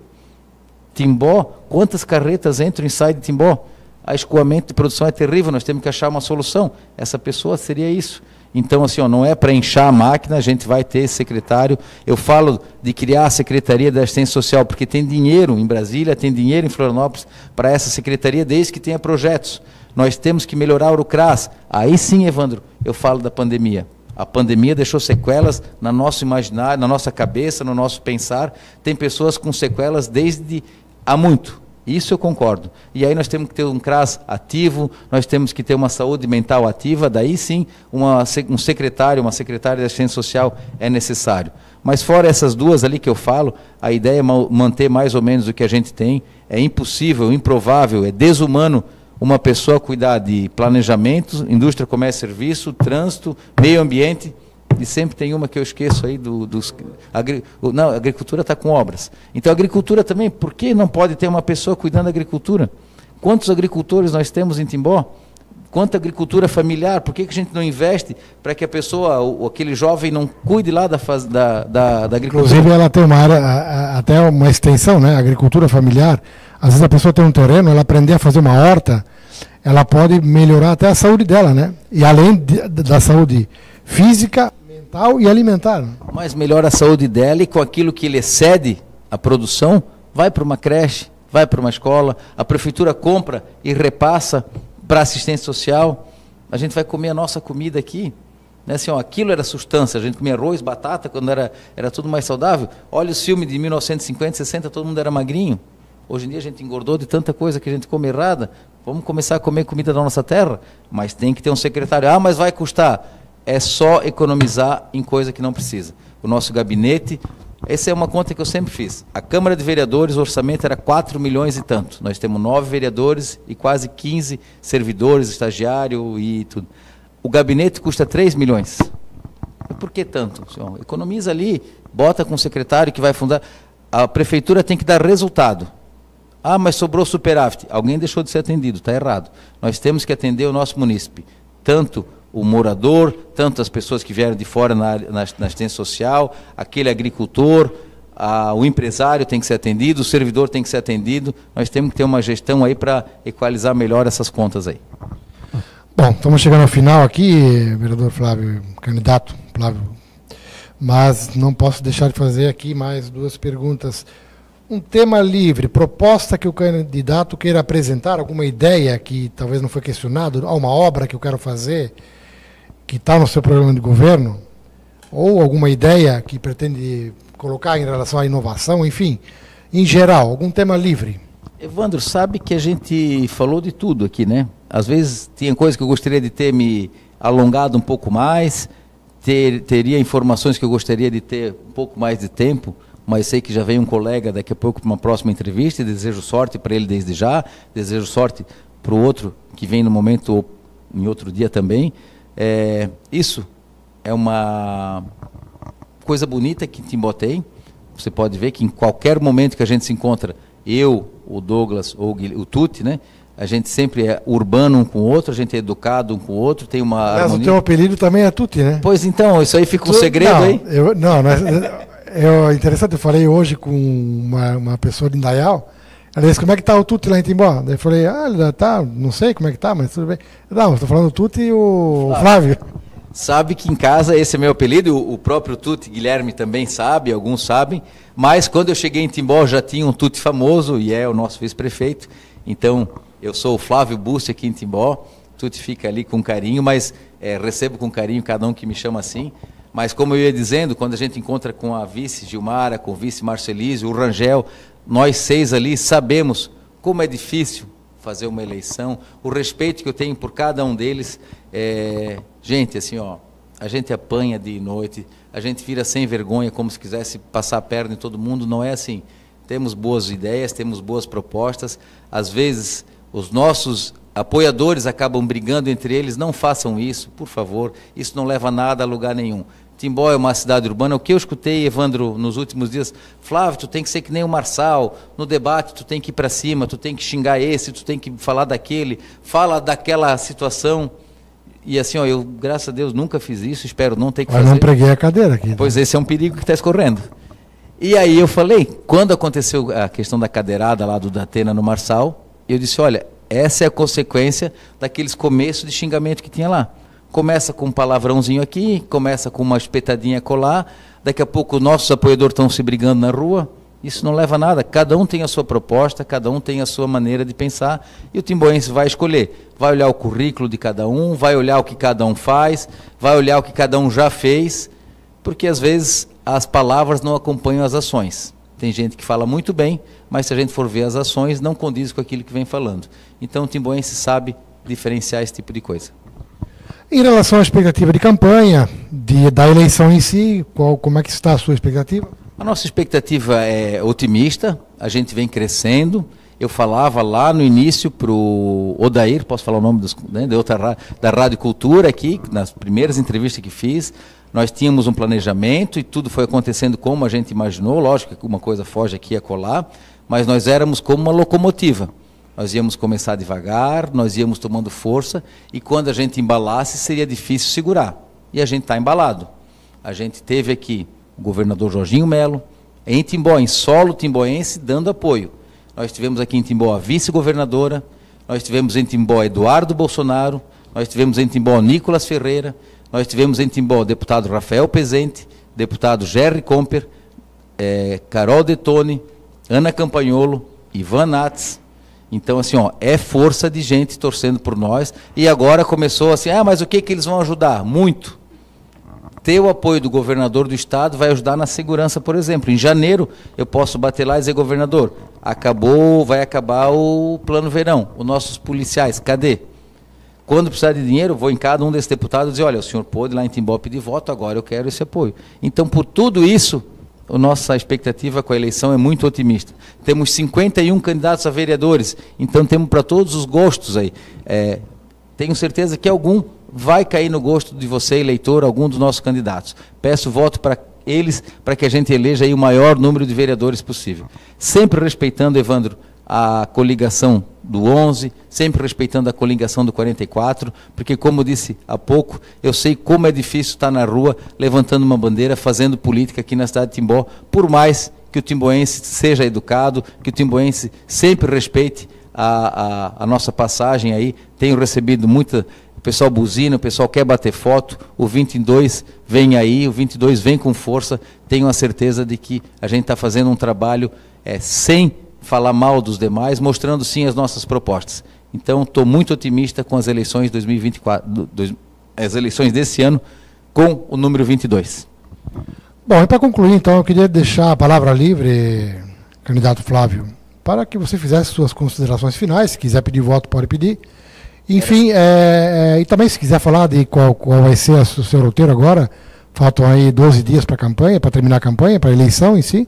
Timbó, quantas carretas entram e saem de Timbó? O escoamento de produção é terrível, nós temos que achar uma solução. Essa pessoa seria isso. Então, assim, não é para inchar a máquina, a gente vai ter esse secretário. Eu falo de criar a Secretaria da Assistência Social, porque tem dinheiro em Brasília, tem dinheiro em Florianópolis para essa secretaria, desde que tenha projetos. Nós temos que melhorar o CRAS. Aí sim, Evandro, eu falo da pandemia. A pandemia deixou sequelas no nosso imaginário, na nossa cabeça, no nosso pensar. Tem pessoas com sequelas desde há muito. Isso eu concordo. E aí nós temos que ter um CRAS ativo, nós temos que ter uma saúde mental ativa, daí sim um secretário, uma secretária de assistência social é necessário. Mas fora essas duas ali que eu falo, a ideia é manter mais ou menos o que a gente tem. É impossível, improvável, é desumano uma pessoa cuidar de planejamento, indústria, comércio e serviço, trânsito, meio ambiente. E sempre tem uma que eu esqueço aí não, a agricultura está com obras. Então a agricultura também, por que não pode ter uma pessoa cuidando da agricultura? Quantos agricultores nós temos em Timbó? Quanta agricultura familiar? Por que a gente não investe para que a pessoa, aquele jovem não cuide lá da agricultura? Inclusive ela tem uma área, até uma extensão, né? Agricultura familiar. Às vezes a pessoa tem um terreno, ela aprender a fazer uma horta, ela pode melhorar até a saúde dela, né? E além da saúde física, mental e alimentar. Mas melhora a saúde dela e com aquilo que ele excede a produção, vai para uma creche, vai para uma escola, a prefeitura compra e repassa para assistência social, a gente vai comer a nossa comida aqui. Né? Assim, aquilo era sustância, a gente comia arroz, batata, quando era tudo mais saudável. Olha os filmes de 1950, 60, todo mundo era magrinho. Hoje em dia a gente engordou de tanta coisa que a gente come errada. Vamos começar a comer comida da nossa terra? Mas tem que ter um secretário. Ah, mas vai custar. É só economizar em coisa que não precisa. O nosso gabinete, essa é uma conta que eu sempre fiz. A Câmara de Vereadores, o orçamento era 4 milhões e tanto. Nós temos 9 vereadores e quase 15 servidores, estagiário e tudo. O gabinete custa 3 milhões. E por que tanto, senhor? Economiza ali, bota com o secretário que vai fundar. A prefeitura tem que dar resultado. Ah, mas sobrou superávit. Alguém deixou de ser atendido, está errado. Nós temos que atender o nosso munícipe. Tanto o morador, tanto as pessoas que vieram de fora na assistência social, aquele agricultor, o empresário tem que ser atendido, o servidor tem que ser atendido. Nós temos que ter uma gestão aí para equalizar melhor essas contas aí. Bom, estamos chegando ao final aqui, vereador Flávio, candidato Flávio, mas não posso deixar de fazer aqui mais duas perguntas. Um tema livre, proposta que o candidato queira apresentar, alguma ideia que talvez não foi questionado, uma obra que eu quero fazer, que está no seu programa de governo, ou alguma ideia que pretende colocar em relação à inovação, enfim, em geral, algum tema livre. Evandro, sabe que a gente falou de tudo aqui, né? Às vezes tinha coisas que eu gostaria de ter me alongado um pouco mais, teria informações que eu gostaria de ter um pouco mais de tempo, mas sei que já vem um colega daqui a pouco para uma próxima entrevista e desejo sorte para ele desde já, desejo sorte para o outro que vem no momento ou em outro dia também. Isso é uma coisa bonita que Timbó tem. Você pode ver que em qualquer momento que a gente se encontra, eu, o Douglas ou o Tuti, né? A gente sempre é urbano um com o outro, a gente é educado um com o outro, tem uma harmonia. O teu apelido também é Tuti, né? Pois então, isso aí fica um segredo aí? É interessante, eu falei hoje com uma pessoa de Indaial, ela disse, como é que está o Tuti lá em Timbó? Daí eu falei, tá, não sei como é que está, mas tudo bem. Não, estou falando do Tuti e o Flávio. Sabe que em casa esse é meu apelido, o próprio Tuti Guilherme também sabe, alguns sabem, mas quando eu cheguei em Timbó já tinha um Tuti famoso, e é o nosso vice-prefeito, então eu sou o Flávio Bussi aqui em Timbó, Tuti fica ali com carinho, mas recebo com carinho cada um que me chama assim. Mas como eu ia dizendo, quando a gente encontra com a vice Gilmara, com o vice Marcelísio, o Rangel, nós 6 ali sabemos como é difícil fazer uma eleição, o respeito que eu tenho por cada um deles. Gente, assim, ó, a gente apanha dia e noite, a gente vira sem vergonha, como se quisesse passar a perna em todo mundo, não é assim. Temos boas ideias, temos boas propostas, às vezes os nossos apoiadores acabam brigando entre eles, não façam isso, por favor, isso não leva nada a lugar nenhum. Timbó é uma cidade urbana. O que eu escutei, Evandro, nos últimos dias, Flávio, tu tem que ser que nem o Marçal, no debate tu tem que ir para cima, tu tem que xingar esse, tu tem que falar daquele, fala daquela situação. E assim, ó, eu, graças a Deus, nunca fiz isso, espero não ter que fazer. Mas não preguei a cadeira aqui. Pois esse é um perigo que está escorrendo. E aí eu falei, quando aconteceu a questão da cadeirada lá do Datena no Marçal, eu disse, olha, essa é a consequência daqueles começos de xingamento que tinha lá. Começa com um palavrãozinho aqui, começa com uma espetadinha colar, daqui a pouco nossos apoiadores estão se brigando na rua, isso não leva a nada, cada um tem a sua proposta, cada um tem a sua maneira de pensar, e o timboense vai escolher, vai olhar o currículo de cada um, vai olhar o que cada um faz, vai olhar o que cada um já fez, porque às vezes as palavras não acompanham as ações. Tem gente que fala muito bem, mas se a gente for ver as ações, não condiz com aquilo que vem falando. Então o timboense sabe diferenciar esse tipo de coisa. Em relação à expectativa de campanha, da eleição em si, como é que está a sua expectativa? A nossa expectativa é otimista, a gente vem crescendo. Eu falava lá no início para o Odair, posso falar o nome da Rádio Cultura aqui, nas primeiras entrevistas que fiz, nós tínhamos um planejamento e tudo foi acontecendo como a gente imaginou, lógico que uma coisa foge aqui a colar, mas nós éramos como uma locomotiva. Nós íamos começar devagar, nós íamos tomando força, e quando a gente embalasse, seria difícil segurar. E a gente está embalado. A gente teve aqui o governador Jorginho Melo, em Timbó, em solo timboense, dando apoio. Nós tivemos aqui em Timbó a vice-governadora, nós tivemos em Timbó Eduardo Bolsonaro, nós tivemos em Timbó Nicolas Ferreira, nós tivemos em Timbó o deputado Rafael Pezente, deputado Jerry Comper, Carol Detone, Ana Campagnolo, Ivan Nats. Então, assim, ó, é força de gente torcendo por nós. E agora começou assim, mas o que eles vão ajudar? Muito. Ter o apoio do governador do estado vai ajudar na segurança, por exemplo. Em janeiro, eu posso bater lá e dizer, governador, vai acabar o plano verão. Os nossos policiais, cadê? Quando precisar de dinheiro, vou em cada um desses deputados e dizer, olha, o senhor pôde lá em Timbó pedir voto, agora eu quero esse apoio. Então, por tudo isso, a nossa expectativa com a eleição é muito otimista. Temos 51 candidatos a vereadores, então temos para todos os gostos aí. Tenho certeza que algum vai cair no gosto de você, eleitor, algum dos nossos candidatos. Peço voto para eles, para que a gente eleja aí o maior número de vereadores possível. Sempre respeitando, Evandro, a coligação do 11, sempre respeitando a coligação do 44, porque, como disse há pouco, eu sei como é difícil estar na rua, levantando uma bandeira, fazendo política aqui na cidade de Timbó, por mais que o timboense seja educado, que o timboense sempre respeite a nossa passagem aí. Tenho recebido muita... O pessoal buzina, o pessoal quer bater foto, o 22 vem aí, o 22 vem com força. Tenho a certeza de que a gente está fazendo um trabalho sem falar mal dos demais, mostrando sim as nossas propostas. Então, estou muito otimista com as eleições de 2024, as eleições desse ano, com o número 22. Bom, e para concluir, então, eu queria deixar a palavra livre, candidato Flávio, para que você fizesse suas considerações finais. Se quiser pedir voto, pode pedir. Enfim, e também se quiser falar de qual vai ser o seu roteiro agora, faltam aí 12 dias para a campanha, para terminar a campanha, para a eleição em si.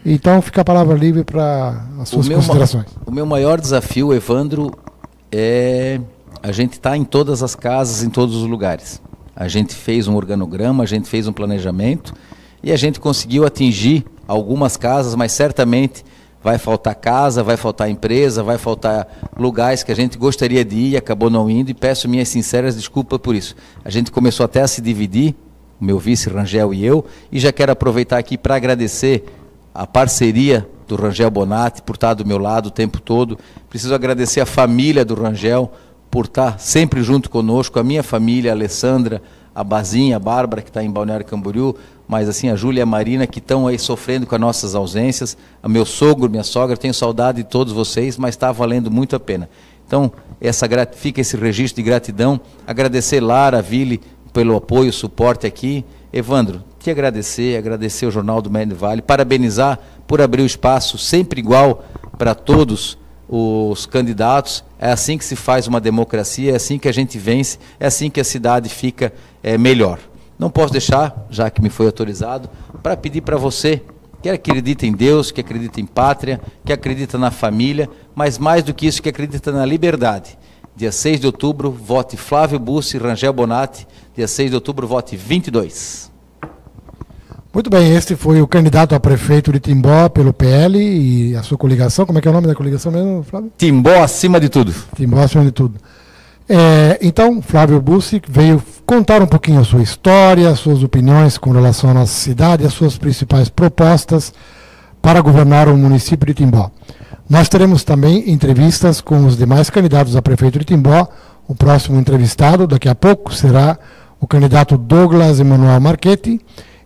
Então fica a palavra livre para as suas considerações. O meu maior desafio, Evandro, é a gente estar em todas as casas, em todos os lugares. A gente fez um organograma, a gente fez um planejamento e a gente conseguiu atingir algumas casas, mas certamente vai faltar casa, vai faltar empresa, vai faltar lugares que a gente gostaria de ir e acabou não indo, e peço minhas sinceras desculpas por isso. A gente começou até a se dividir, o meu vice Rangel e eu, e já quero aproveitar aqui para agradecer a parceria do Rangel Bonatti por estar do meu lado o tempo todo. Preciso agradecer a família do Rangel por estar sempre junto conosco, a minha família, a Alessandra, a Bazinha, a Bárbara, que está em Balneário Camboriú, mas assim a Júlia e a Marina, que estão aí sofrendo com as nossas ausências, a meu sogro, minha sogra, tenho saudade de todos vocês, mas está valendo muito a pena. Então, fica esse registro de gratidão, agradecer Lara, Vili, pelo apoio, suporte aqui, Evandro, te agradecer o Jornal do Médio Vale, parabenizar por abrir o espaço sempre igual para todos os candidatos. É assim que se faz uma democracia, é assim que a gente vence, é assim que a cidade fica melhor. Não posso deixar, já que me foi autorizado, para pedir para você que acredita em Deus, que acredita em pátria, que acredita na família, mas mais do que isso, que acredita na liberdade. Dia 6 de outubro, vote Flávio Bussi, Rangel Bonatti. Dia 6 de outubro, vote 22. Muito bem, este foi o candidato a prefeito de Timbó pelo PL e a sua coligação. Como é que é o nome da coligação mesmo, Flávio? Timbó acima de tudo. Timbó acima de tudo. Então, Flávio Bussi veio contar um pouquinho a sua história, as suas opiniões com relação à nossa cidade, as suas principais propostas para governar o município de Timbó. Nós teremos também entrevistas com os demais candidatos a prefeito de Timbó. O próximo entrevistado, daqui a pouco, será o candidato Douglas Emanuel Marchetti.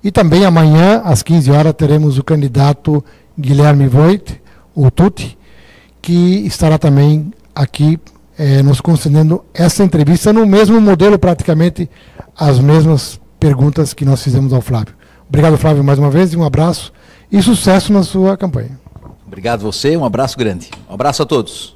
E também amanhã, às 15 horas, teremos o candidato Guilherme Voit, o Tuti, que estará também aqui nos concedendo essa entrevista no mesmo modelo, praticamente as mesmas perguntas que nós fizemos ao Flávio. Obrigado, Flávio, mais uma vez, e um abraço e sucesso na sua campanha. Obrigado a você, um abraço grande. Um abraço a todos.